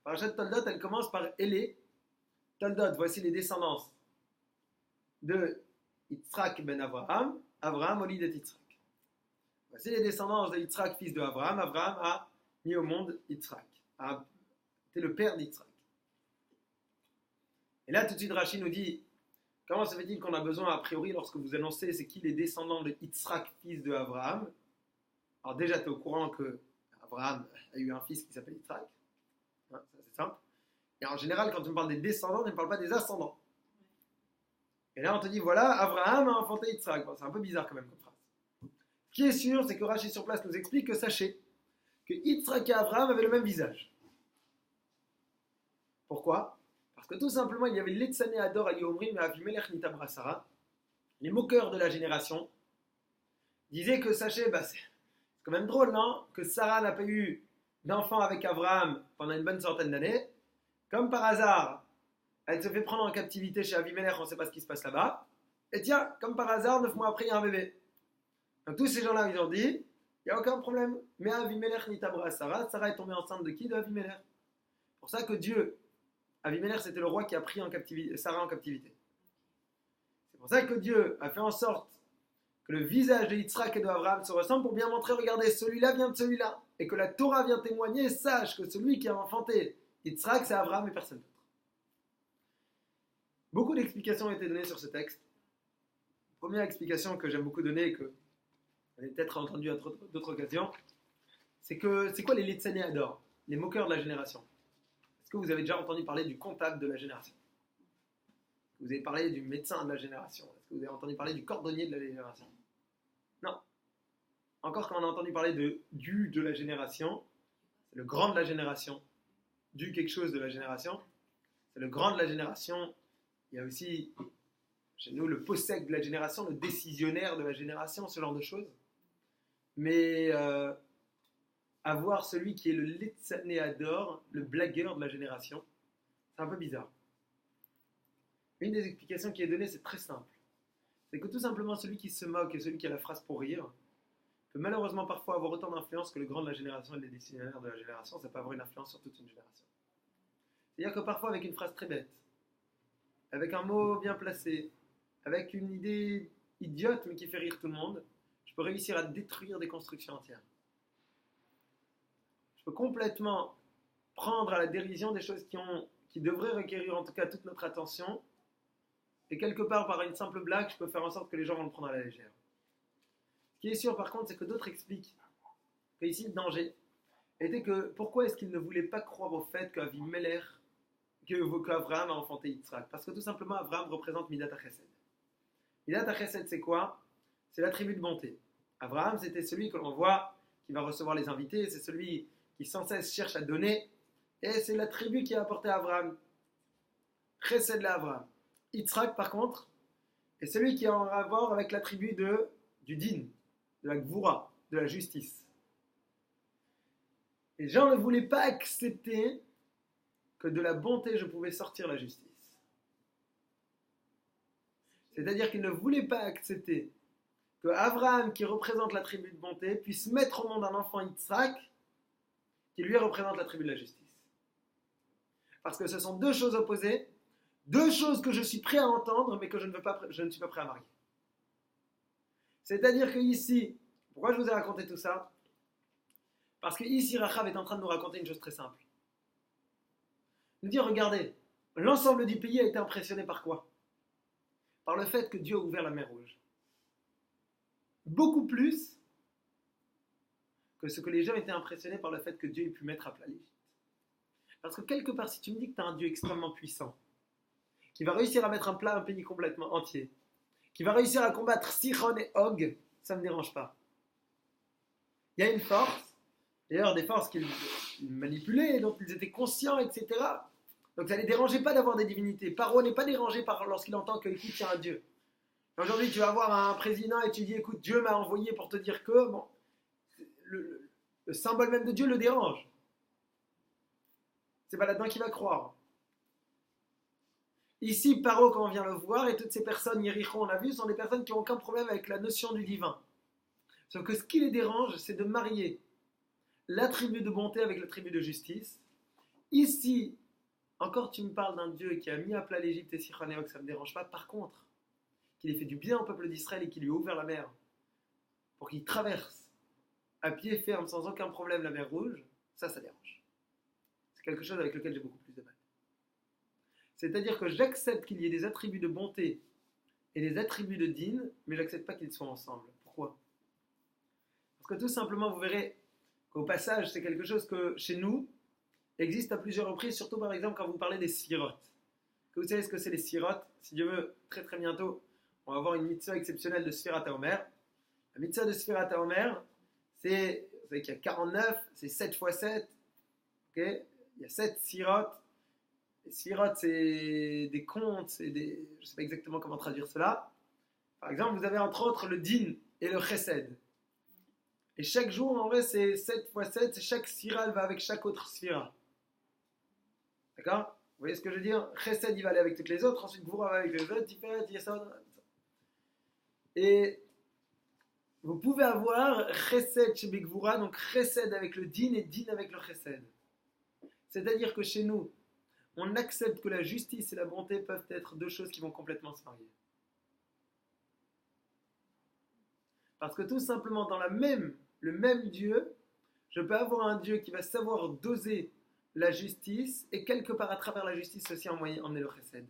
paracha de Toldot, elle commence par Élé. Toldot, voici les descendances de Yitzhak ben Abraham. Abraham, Oli de Yitzhak. Voici les descendances de Yitzhak, fils de Abraham. Abraham a mis au monde Yitzhak. C'était le père d'Yitzhak. Et là, tout de suite, Rashi nous dit, comment se fait-il qu'on a besoin, a priori, lorsque vous annoncez c'est qui les descendants de Yitzhak, fils de Abraham? Alors déjà, tu es au courant que Abraham a eu un fils qui s'appelle Yitzhak. Hein, ça, c'est simple. Et en général, quand tu me parles des descendants, tu ne me parles pas des ascendants. Et là, on te dit, voilà, Abraham a enfanté Yitzhak. Bon, c'est un peu bizarre quand même comme phrase. Ce qui est sûr, c'est que Rashi sur place nous explique que sachez que Yitzhak et Abraham avaient le même visage. Pourquoi? Parce que tout simplement, il y avait l'Etzané Ador Ali Omrim et Avimelech Nitabra Sarah. Les moqueurs de la génération disaient que sachez, c'est quand même drôle, non? Que Sarah n'a pas eu d'enfant avec Abraham pendant une bonne centaine d'années. Comme par hasard, elle se fait prendre en captivité chez Avimelech, on ne sait pas ce qui se passe là-bas. Et tiens, comme par hasard, 9 mois après, il y a un bébé. Donc tous ces gens-là, ils ont dit, il n'y a aucun problème. Mais Avimelech Nitabra Sarah, Sarah est tombée enceinte de qui? De Avimelech. C'est pour ça que Dieu, Avimelech, c'était le roi qui a pris Sarah en captivité. C'est pour ça que Dieu a fait en sorte que le visage de Yitzhak et de Abraham se ressemble pour bien montrer, regardez, celui-là vient de celui-là. Et que la Torah vient témoigner, sache que celui qui a enfanté Yitzhak, c'est Abraham et personne d'autre. Beaucoup d'explications ont été données sur ce texte. Première explication que j'aime beaucoup donner et que vous avez peut-être entendu à d'autres occasions, c'est que c'est quoi les Letzané Ador, les moqueurs de la génération? Est-ce que vous avez déjà entendu parler du comptable de la génération? Vous avez parlé du médecin de la génération? Est-ce que vous avez entendu parler du cordonnier de la génération? Non. Encore quand on a entendu parler de la génération, c'est le grand de la génération. Du quelque chose de la génération, c'est le grand de la génération. Il y a aussi, chez nous, le possède de la génération, le décisionnaire de la génération, ce genre de choses. Mais avoir celui qui est le Letzané Ador, le blagueur de la génération, c'est un peu bizarre. Une des explications qui est donnée, c'est très simple. C'est que tout simplement, celui qui se moque et celui qui a la phrase pour rire peut malheureusement parfois avoir autant d'influence que le grand de la génération et les décisionnaires de la génération. Ça peut avoir une influence sur toute une génération. C'est-à-dire que parfois, avec une phrase très bête, avec un mot bien placé, avec une idée idiote mais qui fait rire tout le monde, je peux réussir à détruire des constructions entières. Je peux complètement prendre à la dérision des choses qui devraient requérir en tout cas toute notre attention, et quelque part par une simple blague, je peux faire en sorte que les gens vont le prendre à la légère. Ce qui est sûr par contre, c'est que d'autres expliquent que ici le danger était que pourquoi est-ce qu'ils ne voulaient pas croire au fait qu'Avimelech, qu'Avraham a enfanté Yitzhak? Parce que tout simplement Avraham représente Midat HaChesed. Midat HaChesed, c'est quoi? C'est l'attribut de bonté. Avraham, c'était celui que l'on voit qui va recevoir les invités, c'est celui qui sans cesse cherche à donner, et c'est l'attribut qui a apporté à Avraham. Chesed la Avraham. Yitzhak, par contre, est celui qui a en rapport avec l'attribut du din, de la gvoura, de la justice. Les gens ne voulaient pas accepter que de la bonté je pouvais sortir la justice. C'est-à-dire qu'ils ne voulaient pas accepter que Abraham, qui représente l'attribut de bonté, puisse mettre au monde un enfant Yitzhak qui lui représente l'attribut de la justice. Parce que ce sont deux choses opposées, deux choses que je suis prêt à entendre, mais que je ne suis pas prêt à marier. C'est-à-dire que ici, pourquoi je vous ai raconté tout ça? Parce que ici, Rachav est en train de nous raconter une chose très simple. Il nous dit, regardez, l'ensemble du pays a été impressionné par quoi? Par le fait que Dieu a ouvert la mer Rouge. Beaucoup plus que ce que les gens étaient impressionnés par le fait que Dieu ait pu mettre à plat l'Égypte. Parce que quelque part, si tu me dis que tu as un Dieu extrêmement puissant, qui va réussir à mettre à plat un pays complètement entier, qui va réussir à combattre Sihon et Og, ça ne me dérange pas. Il y a une force, d'ailleurs des forces qu'ils manipulaient, dont ils étaient conscients, etc. Donc ça ne les dérangeait pas d'avoir des divinités. Paro n'est pas dérangé lorsqu'il entend qu'il y a un Dieu. Aujourd'hui, tu vas voir un président et tu dis, écoute, Dieu m'a envoyé pour te dire que, bon, le symbole même de Dieu le dérange. C'est pas là-dedans qu'il va croire. Ici, Paro, quand on vient le voir, et toutes ces personnes, Yéricho, on l'a vu, sont des personnes qui n'ont aucun problème avec la notion du divin. Sauf que ce qui les dérange, c'est de marier l'attribut de bonté avec l'attribut de justice. Ici, encore tu me parles d'un Dieu qui a mis à plat l'Égypte et Sichon et Og, ça ne me dérange pas. Par contre, qu'il ait fait du bien au peuple d'Israël et qu'il lui a ouvert la mer pour qu'il traverse à pied ferme sans aucun problème la mer Rouge, ça dérange. C'est quelque chose avec lequel j'ai beaucoup plus de mal. C'est-à-dire que j'accepte qu'il y ait des attributs de bonté et des attributs de din, mais j'accepte pas qu'ils soient ensemble. Pourquoi ? Parce que tout simplement, vous verrez qu'au passage, c'est quelque chose que chez nous existe à plusieurs reprises, surtout par exemple quand vous parlez des sfirotes. Que vous savez ce que c'est les sfirotes ? Si Dieu veut, très très bientôt, on va avoir une mitzvah exceptionnelle de Sfirat HaOmer. La mitzvah de Sfirat HaOmer, c'est, vous savez qu'il y a 49, c'est 7 x 7, okay ? Il y a 7 sfirotes. Les sfirotes, c'est des comptes, je ne sais pas exactement comment traduire cela. Par exemple, vous avez entre autres le din et le chesed. Et chaque jour, en vrai, c'est 7 x 7, et chaque sphira, elle va avec chaque autre sphira. D'accord ? Vous voyez ce que je veux dire ? Chesed, il va aller avec toutes les autres, ensuite Gvura va avec les autres, Tiferet, Yesod. Et vous pouvez avoir Chesed chez Begvura, donc Chesed avec le din et din avec le Chesed. C'est-à-dire que chez nous, on accepte que la justice et la bonté peuvent être deux choses qui vont complètement se marier. Parce que tout simplement, dans le même Dieu, je peux avoir un Dieu qui va savoir doser la justice et quelque part à travers la justice aussi emmener le chesed.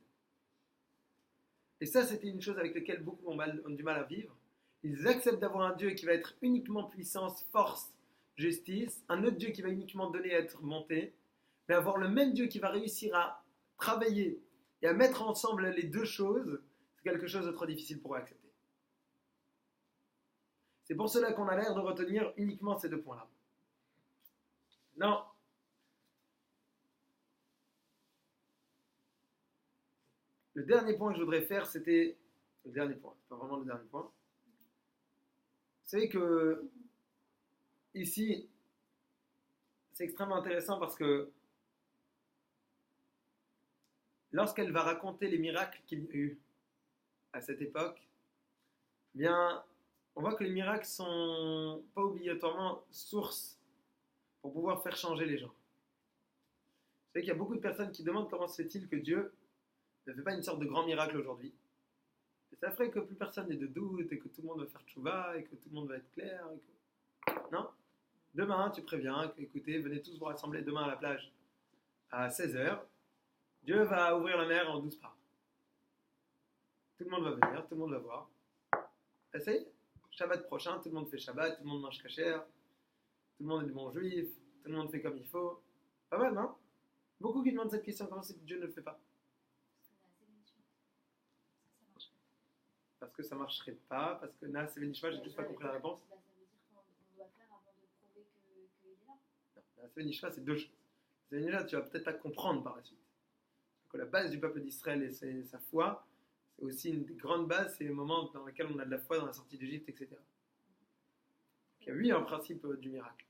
Et ça, c'était une chose avec laquelle beaucoup ont du mal à vivre. Ils acceptent d'avoir un Dieu qui va être uniquement puissance, force, justice, un autre Dieu qui va uniquement donner à être monté, mais avoir le même Dieu qui va réussir à travailler et à mettre ensemble les deux choses, c'est quelque chose de trop difficile pour accepter. C'est pour cela qu'on a l'air de retenir uniquement ces deux points-là. Non. Le dernier point que je voudrais faire, c'était... Le dernier point, c'est pas vraiment le dernier point. Vous savez que ici, c'est extrêmement intéressant parce que lorsqu'elle va raconter les miracles qu'il y a eu à cette époque, eh bien, on voit que les miracles sont pas obligatoirement source pour pouvoir faire changer les gens. Vous savez qu'il y a beaucoup de personnes qui demandent comment se fait-il que Dieu ne fait pas une sorte de grand miracle aujourd'hui. Et ça ferait que plus personne n'ait de doute et que tout le monde va faire tchouva et que tout le monde va être clair. Et que... Non ? Demain, tu préviens que, écoutez, venez tous vous rassembler demain à la plage à 16h. Dieu va ouvrir la mer en 12 pas. Tout le monde va venir, tout le monde va voir. Essayez. Shabbat prochain, tout le monde fait Shabbat, tout le monde mange kasher, tout le monde est du bon juif, tout le monde fait comme il faut. Pas mal, non ? Beaucoup qui demandent cette question, comment c'est que Dieu ne le fait pas ? Parce que ça ne marcherait pas, parce que Naas et Venishma, j'ai juste pas compris la réponse. Ça veut dire qu'on doit faire avant de prouver qu'il est là. Non, Naas et Venishma, c'est deux choses. Naas et Venishma, tu vas peut-être pas comprendre par la suite. Que la base du peuple d'Israël et sa foi, c'est aussi une des grandes bases, c'est le moment dans lequel on a de la foi dans la sortie d'Égypte, etc. Donc, il y a oui un principe du miracle.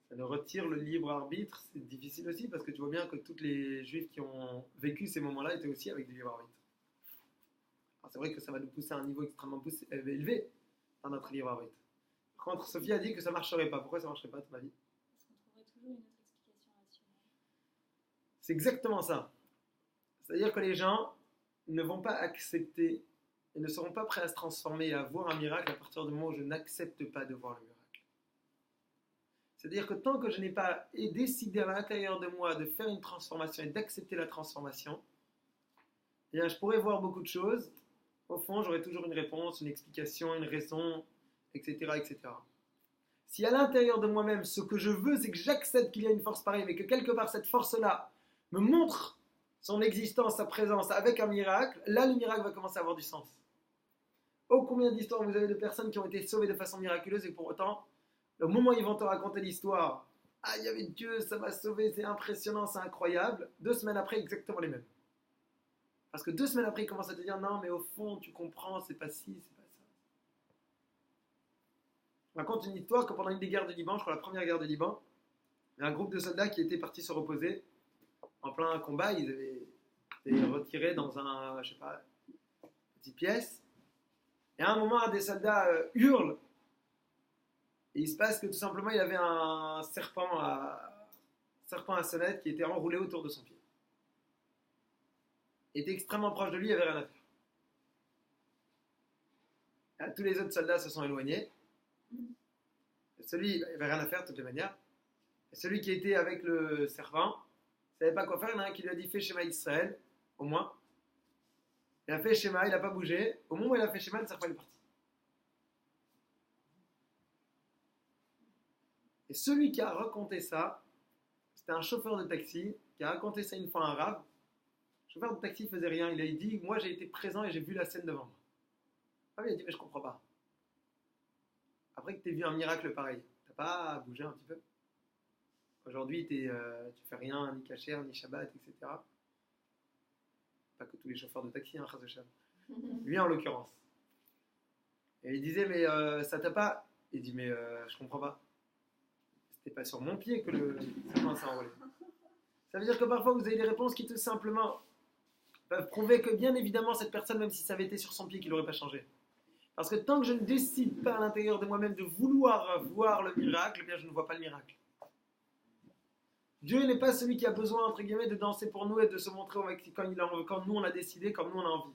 Ça nous retire le libre arbitre, c'est difficile aussi parce que tu vois bien que tous les juifs qui ont vécu ces moments-là étaient aussi avec du libre arbitre. Alors, c'est vrai que ça va nous pousser à un niveau extrêmement élevé dans notre libre arbitre. Par contre, Sophie a dit que ça ne marcherait pas. Pourquoi ça ne marcherait pas, à ton avis ? Parce qu'on trouverait toujours une autre explication rationnelle. C'est exactement ça. C'est-à-dire que les gens ne vont pas accepter et ne seront pas prêts à se transformer et à voir un miracle à partir du moment où je n'accepte pas de voir le miracle. C'est-à-dire que tant que je n'ai pas décidé à l'intérieur de moi de faire une transformation et d'accepter la transformation, eh bien, je pourrais voir beaucoup de choses. Au fond, j'aurai toujours une réponse, une explication, une raison, etc., etc. Si à l'intérieur de moi-même, ce que je veux, c'est que j'accepte qu'il y a une force pareille, mais que quelque part, cette force-là me montre son existence, sa présence avec un miracle, là, le miracle va commencer à avoir du sens. Oh, combien d'histoires vous avez de personnes qui ont été sauvées de façon miraculeuse et pour autant, au moment où ils vont te raconter l'histoire, ah, il y avait Dieu, ça m'a sauvé, c'est impressionnant, c'est incroyable. 2 semaines après, exactement les mêmes. Parce que 2 semaines après, ils commencent à te dire, non, mais au fond, tu comprends, c'est pas ci, c'est pas ça. On raconte une histoire que pendant une des guerres du Liban, je crois la première guerre du Liban, il y a un groupe de soldats qui étaient partis se reposer en plein combat. Ils avaient été retirés dans un, je sais pas, petite pièce. Et à un moment, un des soldats hurle. Et il se passe que tout simplement, il avait un serpent à sonnette qui était enroulé autour de son pied. Il était extrêmement proche de lui, il n'y avait rien à faire. Et tous les autres soldats se sont éloignés. Celui, il n'avait rien à faire de toutes les manières. Et celui qui était avec le serpent, il ne savait pas quoi faire. Il y en a un qui lui a dit fais Shema Israël, au moins. Il a fait Shema, il n'a pas bougé. Au moment où il a fait Shema, le serpent est parti. Et celui qui a raconté ça, c'était un chauffeur de taxi qui a raconté ça une fois à un rave. Le chauffeur de taxi ne faisait rien. Il a dit moi j'ai été présent et j'ai vu la scène devant moi. Ah oui, il a dit mais je comprends pas. Après que tu aies vu un miracle pareil, t'as pas bougé un petit peu? Aujourd'hui, tu fais rien, ni kasher, ni Shabbat, etc. Pas que tous les chauffeurs de taxi, hein, chas v'shalom. Lui en l'occurrence. Et il disait, mais ça t'a pas. Il dit, mais je comprends pas. C'était pas sur mon pied que le serpent s'est enrôlé. Ça veut dire que parfois vous avez des réponses qui tout simplement peuvent prouver que bien évidemment cette personne, même si ça avait été sur son pied, qu'il n'aurait pas changé. Parce que tant que je ne décide pas à l'intérieur de moi-même de vouloir voir le miracle, eh bien je ne vois pas le miracle. Dieu n'est pas celui qui a besoin, entre guillemets, de danser pour nous et de se montrer quand nous on a décidé, comme nous on a envie.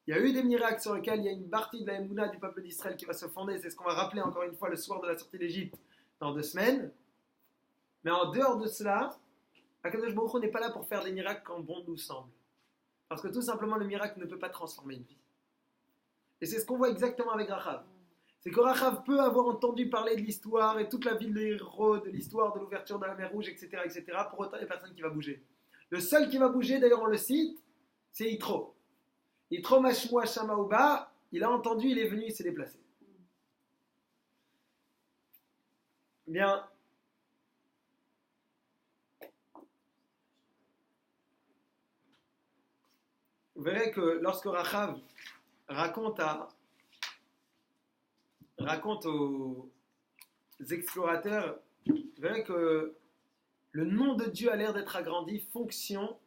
Il y a eu des miracles sur lesquels il y a une partie de la Emouna du peuple d'Israël qui va se fonder, c'est ce qu'on va rappeler encore une fois le soir de la sortie d'Égypte dans 2 semaines. Mais en dehors de cela, Akadosh Baruch Hu n'est pas là pour faire des miracles quand bon nous semble. Parce que tout simplement le miracle ne peut pas transformer une vie. Et c'est ce qu'on voit exactement avec Rachav. C'est que Rachav peut avoir entendu parler de l'histoire et toute la ville de héros, de l'histoire de l'ouverture de la mer Rouge, etc., etc. Pour autant, il n'y a personne qui va bouger. Le seul qui va bouger, d'ailleurs on le cite, c'est Yitro. Yitro Mashmoua Shamaouba, il a entendu, il est venu, il s'est déplacé. Bien. Vous verrez que lorsque Rachav raconte aux explorateurs, vous verrez que le nom de Dieu a l'air d'être agrandi, fonction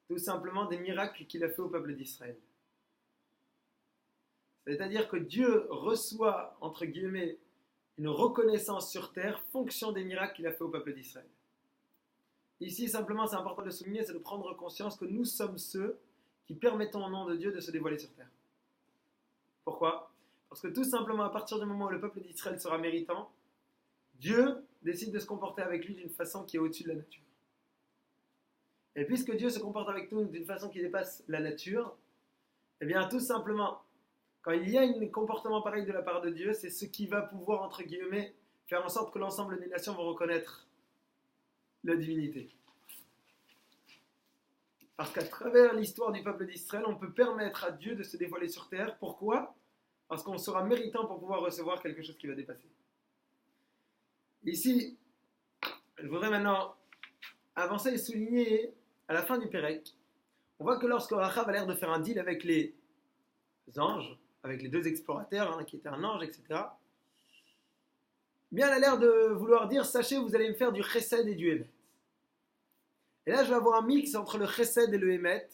tout simplement des miracles qu'il a fait au peuple d'Israël. C'est-à-dire que Dieu reçoit, entre guillemets, une reconnaissance sur terre, fonction des miracles qu'il a fait au peuple d'Israël. Ici, simplement, c'est important de le souligner, c'est de prendre conscience que nous sommes ceux qui permettons au nom de Dieu de se dévoiler sur terre. Pourquoi ? Parce que tout simplement, à partir du moment où le peuple d'Israël sera méritant, Dieu décide de se comporter avec lui d'une façon qui est au-dessus de la nature. Et puisque Dieu se comporte avec nous d'une façon qui dépasse la nature, eh bien tout simplement, quand il y a un comportement pareil de la part de Dieu, c'est ce qui va pouvoir, entre guillemets, faire en sorte que l'ensemble des nations vont reconnaître la divinité. Parce qu'à travers l'histoire du peuple d'Israël, on peut permettre à Dieu de se dévoiler sur terre. Pourquoi ? Parce qu'on sera méritant pour pouvoir recevoir quelque chose qui va dépasser. Ici, je voudrais maintenant avancer et souligner, à la fin du Pérec, on voit que lorsque Rachav a l'air de faire un deal avec les anges, avec les 2 explorateurs, qui étaient un ange, etc., bien elle a l'air de vouloir dire, sachez, vous allez me faire du chesed et du émet. Et là, je vais avoir un mix entre le chesed et le émet,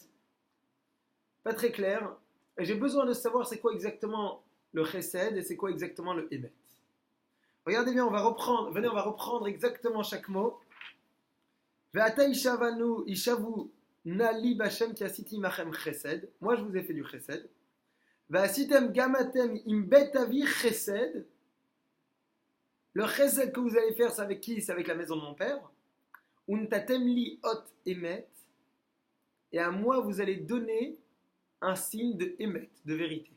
pas très clair, et j'ai besoin de savoir c'est quoi exactement le chesed et c'est quoi exactement le émet. Regardez bien, on va reprendre exactement chaque mot. Ve'ata ishavanu ishavu nali bashem ki asiti machem chesed. Moi, je vous ai fait du chesed. Ve'asitem gamatem im betavi chesed. Le chesed que vous allez faire, c'est avec qui ? C'est avec la maison de mon père. Untatem li ot emet. Et à moi, vous allez donner un signe de emet, de vérité.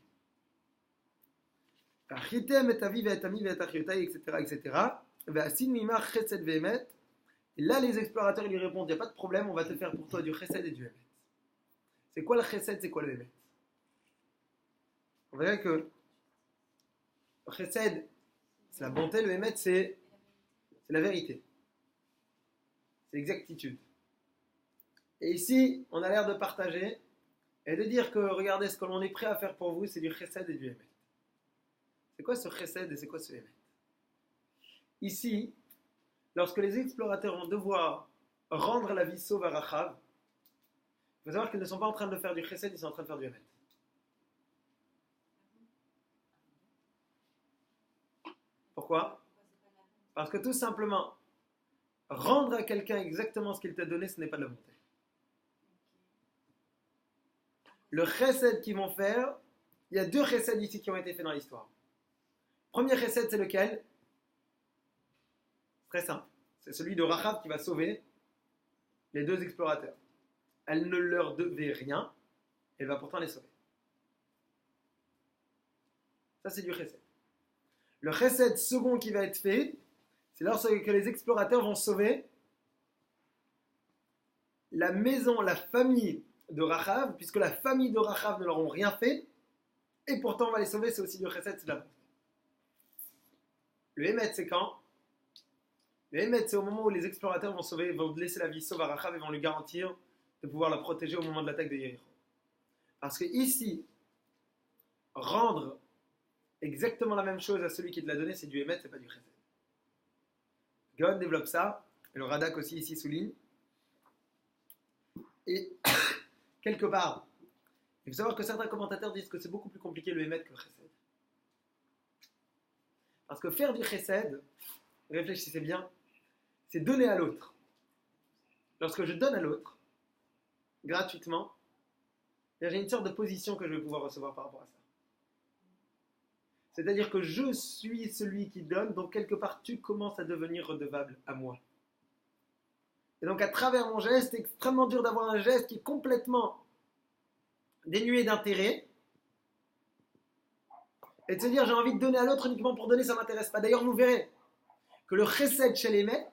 Etc., etc. Et là, les explorateurs lui répondent, il n'y a pas de problème, on va te faire pour toi du chesed et du émet. C'est quoi le chesed, c'est quoi le émet ? On verra que le chesed, c'est la bonté, le émet, c'est la vérité. C'est l'exactitude. Et ici, on a l'air de partager et de dire que, regardez, ce que l'on est prêt à faire pour vous, c'est du chesed et du émet. C'est quoi ce chesed et c'est quoi ce émet ? Ici, lorsque les explorateurs vont devoir rendre la vie sauve à Rachav, il faut savoir qu'ils ne sont pas en train de faire du chesed, ils sont en train de faire du émet. Pourquoi? Parce que tout simplement, rendre à quelqu'un exactement ce qu'il t'a donné, ce n'est pas de la bonté. Le chesed qu'ils vont faire, il y a 2 chesed ici qui ont été faits dans l'histoire. Premier chesed, c'est lequel? Très simple. C'est celui de Rachav qui va sauver les 2 explorateurs. Elle ne leur devait rien, elle va pourtant les sauver. Ça, c'est du chesed. Le chesed second qui va être fait, c'est lorsque les explorateurs vont sauver la maison, la famille de Rachav, puisque la famille de Rachav ne leur ont rien fait, et pourtant on va les sauver, c'est aussi du chesed, c'est de la bonté. Le Hémet, c'est quand? Le Hémet, c'est au moment où les explorateurs vont sauver, vont laisser la vie sauve à Rachav et vont lui garantir de pouvoir la protéger au moment de l'attaque de Yericho. Parce que ici, rendre exactement la même chose à celui qui te l'a donné, c'est du Hémet, c'est pas du chesed. Gaon développe ça, et le Radak aussi ici souligne. Et quelque part, il faut savoir que certains commentateurs disent que c'est beaucoup plus compliqué le Hémet que le chesed. Parce que faire du chesed, réfléchissez bien, c'est donner à l'autre. Lorsque je donne à l'autre, gratuitement, j'ai une sorte de position que je vais pouvoir recevoir par rapport à ça. C'est-à-dire que je suis celui qui donne, donc quelque part tu commences à devenir redevable à moi. Et donc à travers mon geste, c'est extrêmement dur d'avoir un geste qui est complètement dénué d'intérêt, et de se dire j'ai envie de donner à l'autre uniquement pour donner, ça ne m'intéresse pas. D'ailleurs vous verrez que le chesed chez les Hémet,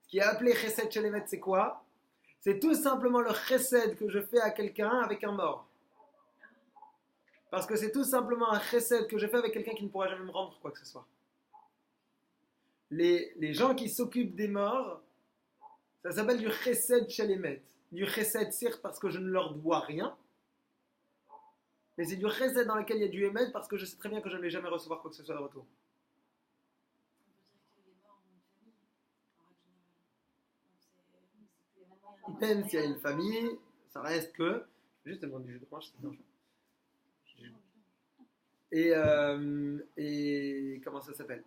ce qui est appelé chesed chez les Hémet, c'est quoi? C'est tout simplement le chesed que je fais à quelqu'un avec un mort. Parce que c'est tout simplement un chesed que je fais avec quelqu'un qui ne pourra jamais me rendre quoi que ce soit. Les gens qui s'occupent des morts, ça s'appelle du chesed chez les Hémet. Du chesed, certes, parce que je ne leur dois rien, mais c'est du chesed dans lequel il y a du Hémet parce que je sais très bien que je ne vais jamais recevoir quoi que ce soit de retour. Même s'il y a une famille, ça reste que... Juste demander du jus d'orange, c'est dangereux. Et comment ça s'appelle?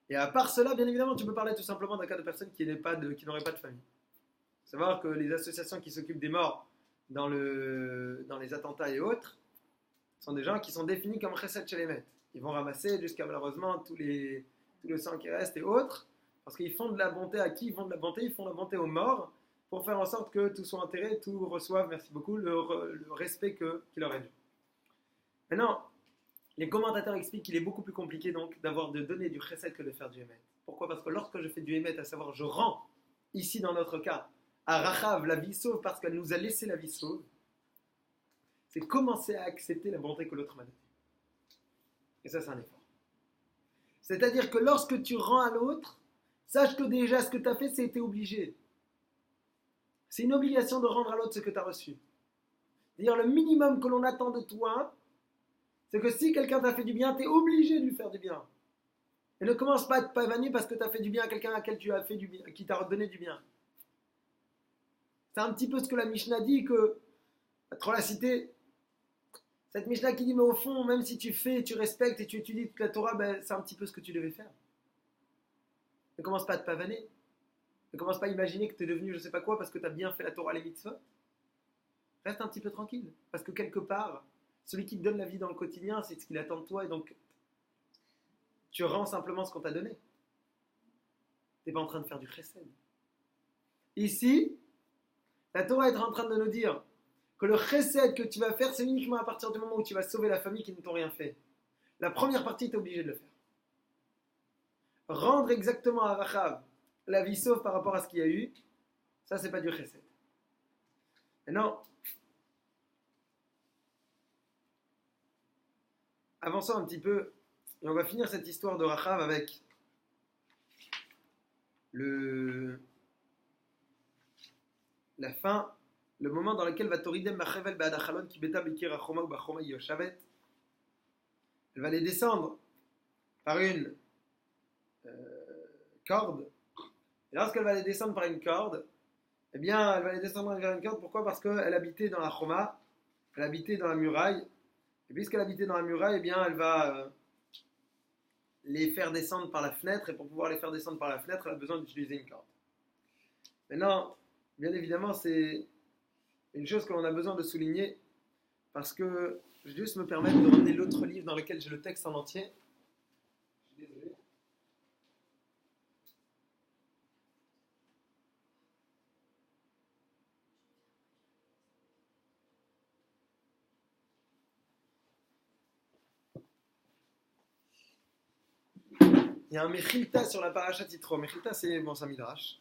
Et à part cela, bien évidemment, tu peux parler tout simplement d'un cas de personne qui n'aurait pas de famille. Il faut savoir que les associations qui s'occupent des morts dans les attentats et autres sont des gens qui sont définis comme chesed chez les Hémet. Ils vont ramasser jusqu'à malheureusement tout le sang qui reste et autres, parce qu'ils font de la bonté à qui? Ils font de la bonté, ils font de la bonté aux morts, pour faire en sorte que tout soit enterré, tout reçoive, merci beaucoup, le respect qu'il leur est dû. Maintenant, les commentateurs expliquent qu'il est beaucoup plus compliqué donc de donner du chesed que de faire du Hémet. Pourquoi? Parce que lorsque je fais du Hémet, à savoir je rends, ici dans notre cas, à Rachav la vie sauve parce qu'elle nous a laissé la vie sauve, c'est commencer à accepter la bonté que l'autre m'a donnée. Et ça, c'est un effort. C'est-à-dire que lorsque tu rends à l'autre, sache que déjà ce que tu as fait, c'était obligé. C'est une obligation de rendre à l'autre ce que tu as reçu. C'est-à-dire le minimum que l'on attend de toi, c'est que si quelqu'un t'a fait du bien, tu es obligé de lui faire du bien. Et ne commence pas à te pavaner parce que tu as fait du bien à quelqu'un à qui tu as fait du bien, qui t'a donné du bien. C'est un petit peu ce que la Mishnah dit, que, trop la citer, cette Mishnah qui dit, mais au fond, même si tu fais, tu respectes et tu étudies toute la Torah, ben, c'est un petit peu ce que tu devais faire. Ne commence pas à te pavaner. Ne commence pas à imaginer que tu es devenu je sais pas quoi parce que tu as bien fait la Torah, les mitzvot. Reste un petit peu tranquille. Parce que quelque part, celui qui te donne la vie dans le quotidien, c'est ce qu'il attend de toi. Et donc, tu rends simplement ce qu'on t'a donné. Tu n'es pas en train de faire du chesed. Ici, la Torah est en train de nous dire que le chesed que tu vas faire, c'est uniquement à partir du moment où tu vas sauver la famille qui ne t'ont rien fait. La première partie, tu es obligé de le faire. Rendre exactement à Rachav la vie sauve par rapport à ce qu'il y a eu, ça, c'est pas du chesed. Maintenant, avançons un petit peu, et on va finir cette histoire de Rachav avec la fin, le moment dans lequel va Toridem Machevel Be'adachalon qui beta Bekir Achoma ou Bachoma Yoshavet. Elle va les descendre par une corde. Et lorsqu'elle va les descendre par une corde, eh bien, elle va les descendre vers une corde. Pourquoi? Parce qu'elle habitait dans la Choma, elle habitait dans la muraille. Et puisqu'elle habitait dans la muraille, eh bien, elle va les faire descendre par la fenêtre, et pour pouvoir les faire descendre par la fenêtre, elle a besoin d'utiliser une corde. Maintenant, bien évidemment, c'est une chose que l'on a besoin de souligner, parce que je vais juste me permettre de ramener l'autre livre dans lequel j'ai le texte en entier. Je suis désolé. Il y a un Mechilta sur la paracha Yitro. Mechilta, c'est un midrash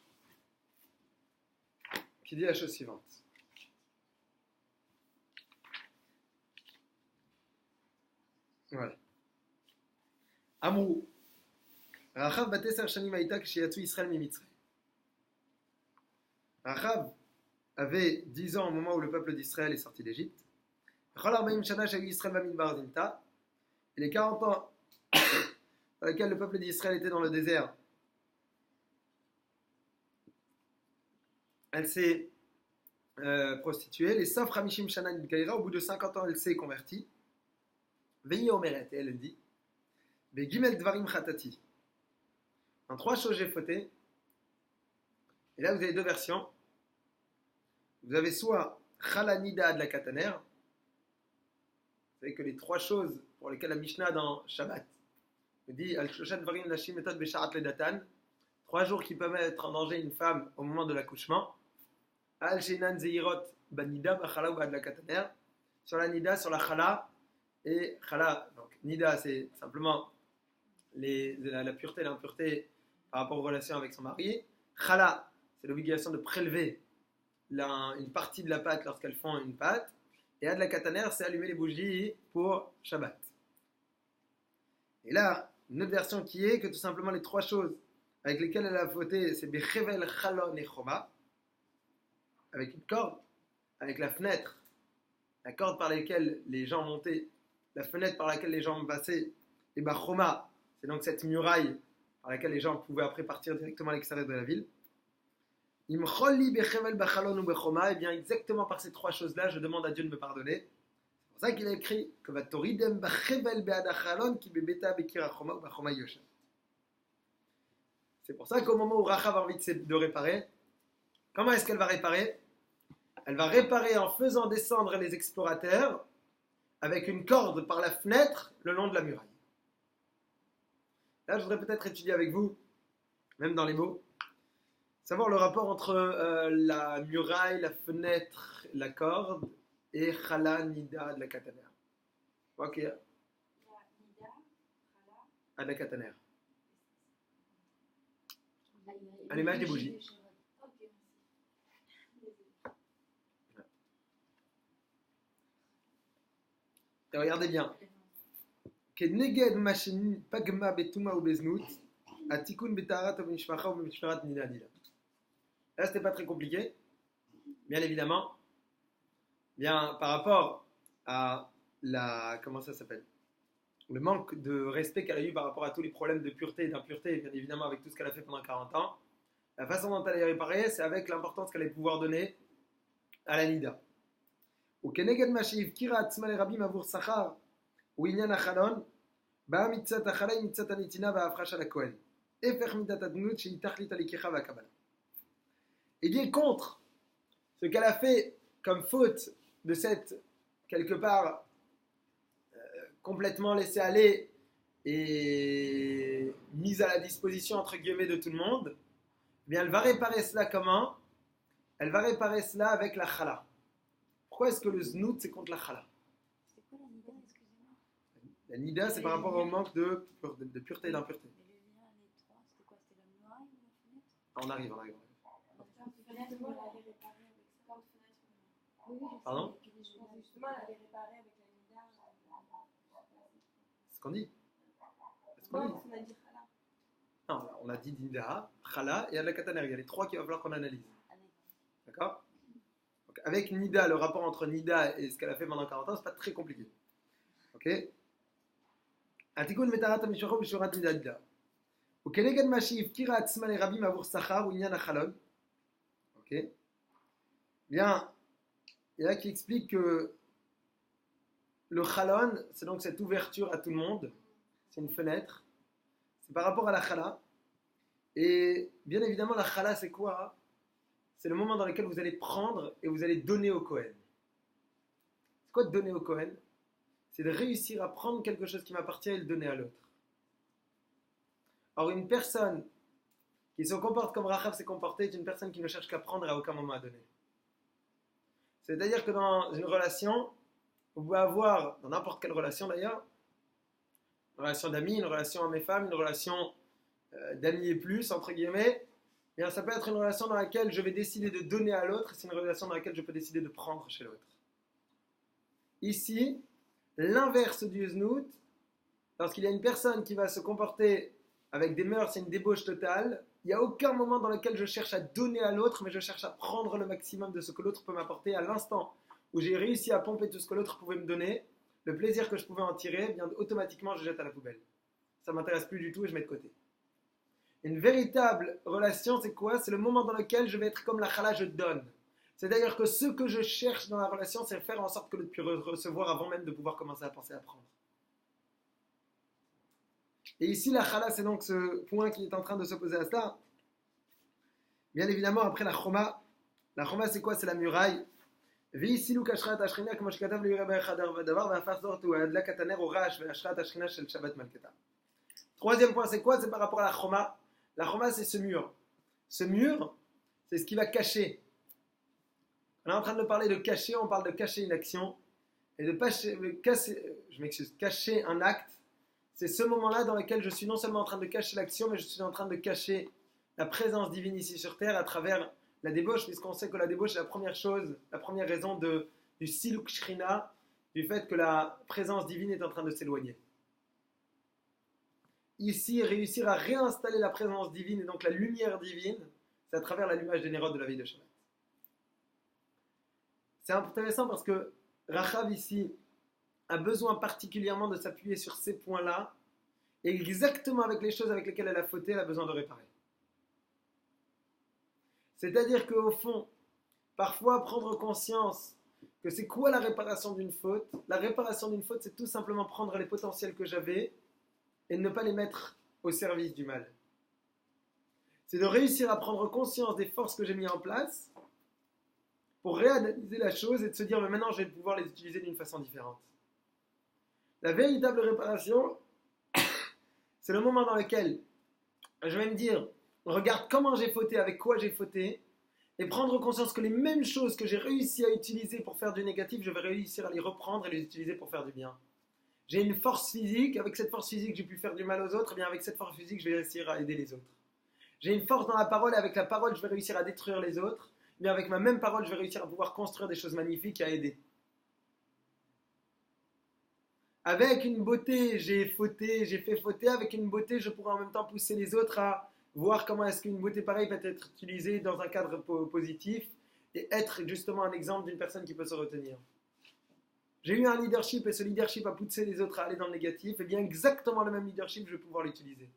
qui dit la chose suivante. Voilà. Amrou. Rachav bateser shanim haïta k'sheyatzu Israël mimitzrayim. Rachav avait 10 ans au moment où le peuple d'Israël est sorti d'Égypte. Chol arbaim shana shayu Israël bamidbar zinta. Et les 40 ans dans lesquels le peuple d'Israël était dans le désert, elle s'est prostituée. Les Sof Ramishim Shanan Kaira, au bout de 50 ans, elle s'est convertie. Veille Omeret, et elle dit Begimel Dvarim Khatati. En 3 choses, j'ai fauté. Et là, vous avez 2 versions. Vous avez soit Chalanida de la Kataner. Vous savez que les 3 choses pour lesquelles la Mishnah dans Shabbat dit Al-Shoshat Dvarim Nashim Metod Besharat Ledatan. 3 jours qui peuvent mettre en danger une femme au moment de l'accouchement. Al-Shenan Zeirot Banida Bachala ou Badla Kataner. Sur la Nida, sur la Chala. Et Chala, donc Nida, c'est simplement la pureté et l'impureté par rapport aux relations avec son mari. Chala, c'est l'obligation de prélever une partie de la pâte lorsqu'elles font une pâte. Et Adla Kataner, c'est allumer les bougies pour Shabbat. Et là, une autre version qui est que tout simplement les 3 choses avec lesquelles elle a fauté, c'est Bechevel, Chalon et Choma, avec une corde, avec la fenêtre, la corde par laquelle les gens montaient, la fenêtre par laquelle les gens passaient, et Choma, c'est donc cette muraille par laquelle les gens pouvaient après partir directement à l'extérieur de la ville. Imcholli Bechevel, Bachalon ou Bechoma, et bien exactement par ces 3 choses-là, je demande à Dieu de me pardonner. C'est pour ça qu'il a écrit que va toridem bachevel beadachalon qui bebeta bekira choma ou bachoma yosha. C'est pour ça qu'au moment où Rachav a envie de réparer, comment est-ce qu'elle va réparer? Elle va réparer en faisant descendre les explorateurs avec une corde par la fenêtre le long de la muraille. Là, je voudrais peut-être étudier avec vous, même dans les mots, savoir le rapport entre la muraille, la fenêtre, la corde et Chala Nida de la Kataner. Ok. Nida, Chala. À la Kataner. À l'image des bougies. Ok. Et regardez bien. Keneged Mashin Pagma Betuma ou Beznut, Atikun Betarat ou Mishmacha ou Mishmarat Nida Nida. Là, c'était pas très compliqué. Bien évidemment. Bien, par rapport à comment ça s'appelle, le manque de respect qu'elle a eu par rapport à tous les problèmes de pureté et d'impureté, bien évidemment avec tout ce qu'elle a fait pendant 40 ans, la façon dont elle allait réparer, c'est avec l'importance qu'elle allait pouvoir donner à la Nida. Ou Keneged Mashiv Kira Atzma le Rabim Avur Sachar ou Inyan Achalon Ba Mitzat Achalai Mitzat Anitina Va Afracha la Kohen Efer Midat Adnut Shei Tachlit Alikecha Va Kabbalah. Il est contre ce qu'elle a fait comme faute de cette, quelque part, complètement laissée aller et mise à la disposition, entre guillemets, de tout le monde. Eh bien, elle va réparer cela comment? Elle va réparer cela avec la chala. Pourquoi est-ce que le znout, c'est contre la chala? C'est quoi la Nida, excusez-moi? La nida, c'est par rapport au manque de pureté et d'impureté. Mais le lien, les 3, c'était quoi? C'était la muraille ou la fenêtre? On arrive. Fenêtre, on l'avait réparé avec ça. Porte, fenêtre, Oui, je sais, Pardon? mais justement, elle avait réparé avec la Nida. C'est ce qu'on dit. C'est ce qu'on dit. Non, on a dit Chala. Non, on a dit nida, chala et la kataner. Il y a les 3 qu'il va falloir qu'on analyse. D'accord? Donc, avec Nida, le rapport entre Nida et ce qu'elle a fait pendant 40 ans, c'est pas très compliqué. Ok? Atikun metarat amishachov b'shurat Nida Nida. Ou keneged mashiv kira atzma le rabim avur sachar ou inyan achalon. Ok? Bien, il y a qui explique que le chalon, c'est donc cette ouverture à tout le monde, c'est une fenêtre. C'est par rapport à la chala. Et bien évidemment, la chala, c'est quoi? C'est le moment dans lequel vous allez prendre et vous allez donner au Kohen. C'est quoi de donner au Kohen? C'est de réussir à prendre quelque chose qui m'appartient et le donner à l'autre. Or, une personne qui se comporte comme Rachav s'est comporté est une personne qui ne cherche qu'à prendre et à aucun moment à donner. C'est-à-dire que dans une relation, vous pouvez avoir, dans n'importe quelle relation d'ailleurs, une relation d'amis, une relation homme-femme, une relation d'amis et plus, entre guillemets, eh bien, ça peut être une relation dans laquelle je vais décider de donner à l'autre, et c'est une relation dans laquelle je peux décider de prendre chez l'autre. Ici, l'inverse du znout, lorsqu'il y a une personne qui va se comporter avec des mœurs et une débauche totale, il n'y a aucun moment dans lequel je cherche à donner à l'autre, mais je cherche à prendre le maximum de ce que l'autre peut m'apporter. À l'instant où j'ai réussi à pomper tout ce que l'autre pouvait me donner, le plaisir que je pouvais en tirer, bien automatiquement je jette à la poubelle. Ça ne m'intéresse plus du tout et je mets de côté. Une véritable relation, c'est quoi? C'est le moment dans lequel je vais être comme la chala, je donne. C'est-à-dire que ce que je cherche dans la relation, c'est faire en sorte que l'autre puisse recevoir avant même de pouvoir commencer à penser à prendre. Et ici, la chala, c'est donc ce point qui est en train de s'opposer à cela. Bien évidemment, après la choma, c'est quoi? C'est la muraille. Troisième point, c'est quoi? C'est par rapport à la choma. La choma, c'est ce mur. Ce mur, c'est ce qui va cacher. On est en train de parler de cacher, on parle de cacher une action. Et de cacher un acte. C'est ce moment-là dans lequel je suis non seulement en train de cacher l'action, mais je suis en train de cacher la présence divine ici sur terre à travers la débauche, puisqu'on sait que la débauche est la première chose, la première raison du siluk shrina, du fait que la présence divine est en train de s'éloigner. Ici, réussir à réinstaller la présence divine et donc la lumière divine, c'est à travers l'allumage des nérodes de la veille de Shabbat. C'est intéressant parce que Rachav ici a besoin particulièrement de s'appuyer sur ces points-là, et exactement avec les choses avec lesquelles elle a fauté, elle a besoin de réparer. C'est-à-dire qu'au fond, parfois prendre conscience que c'est quoi la réparation d'une faute? La réparation d'une faute, c'est tout simplement prendre les potentiels que j'avais et ne pas les mettre au service du mal. C'est de réussir à prendre conscience des forces que j'ai mises en place pour réanalyser la chose et de se dire mais maintenant je vais pouvoir les utiliser d'une façon différente. La véritable réparation, c'est le moment dans lequel je vais me dire, regarde comment j'ai fauté, avec quoi j'ai fauté, et prendre conscience que les mêmes choses que j'ai réussi à utiliser pour faire du négatif, je vais réussir à les reprendre et les utiliser pour faire du bien. J'ai une force physique, avec cette force physique j'ai pu faire du mal aux autres, et bien avec cette force physique je vais réussir à aider les autres. J'ai une force dans la parole, et avec la parole je vais réussir à détruire les autres, et bien avec ma même parole je vais réussir à pouvoir construire des choses magnifiques et à aider. Avec une beauté, j'ai fauté, j'ai fait fauter. Avec une beauté, je pourrais en même temps pousser les autres à voir comment est-ce qu'une beauté pareille peut être utilisée dans un cadre positif et être justement un exemple d'une personne qui peut se retenir. J'ai eu un leadership et ce leadership a poussé les autres à aller dans le négatif. Et bien exactement le même leadership, je vais pouvoir l'utiliser.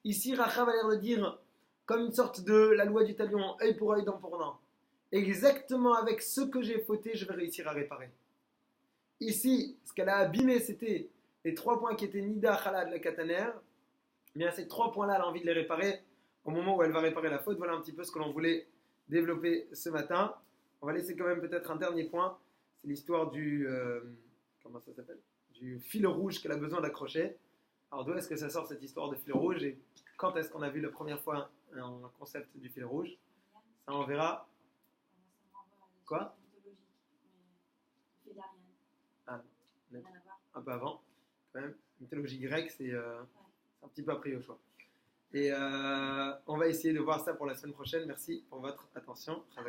Ici, Rachav a l'air de dire, comme une sorte de la loi du talion, œil pour œil, dent pour dent. Exactement avec ce que j'ai fauté, je vais réussir à réparer. Ici, ce qu'elle a abîmé, c'était les 3 points qui étaient Nida, Khalad, la Kataner. Bien, ces 3 points-là, elle a envie de les réparer au moment où elle va réparer la faute. Voilà un petit peu ce que l'on voulait développer ce matin. On va laisser quand même peut-être un dernier point. C'est l'histoire du... comment ça s'appelle? Du fil rouge qu'elle a besoin d'accrocher. Alors, d'où est-ce que ça sort cette histoire de fil rouge et quand est-ce qu'on a vu la première fois un concept du fil rouge? Ça, on verra. Quoi? Ah, un peu avant, quand même. Mythologie grecque, c'est un petit peu après au choix. Et on va essayer de voir ça pour la semaine prochaine. Merci pour votre attention. Très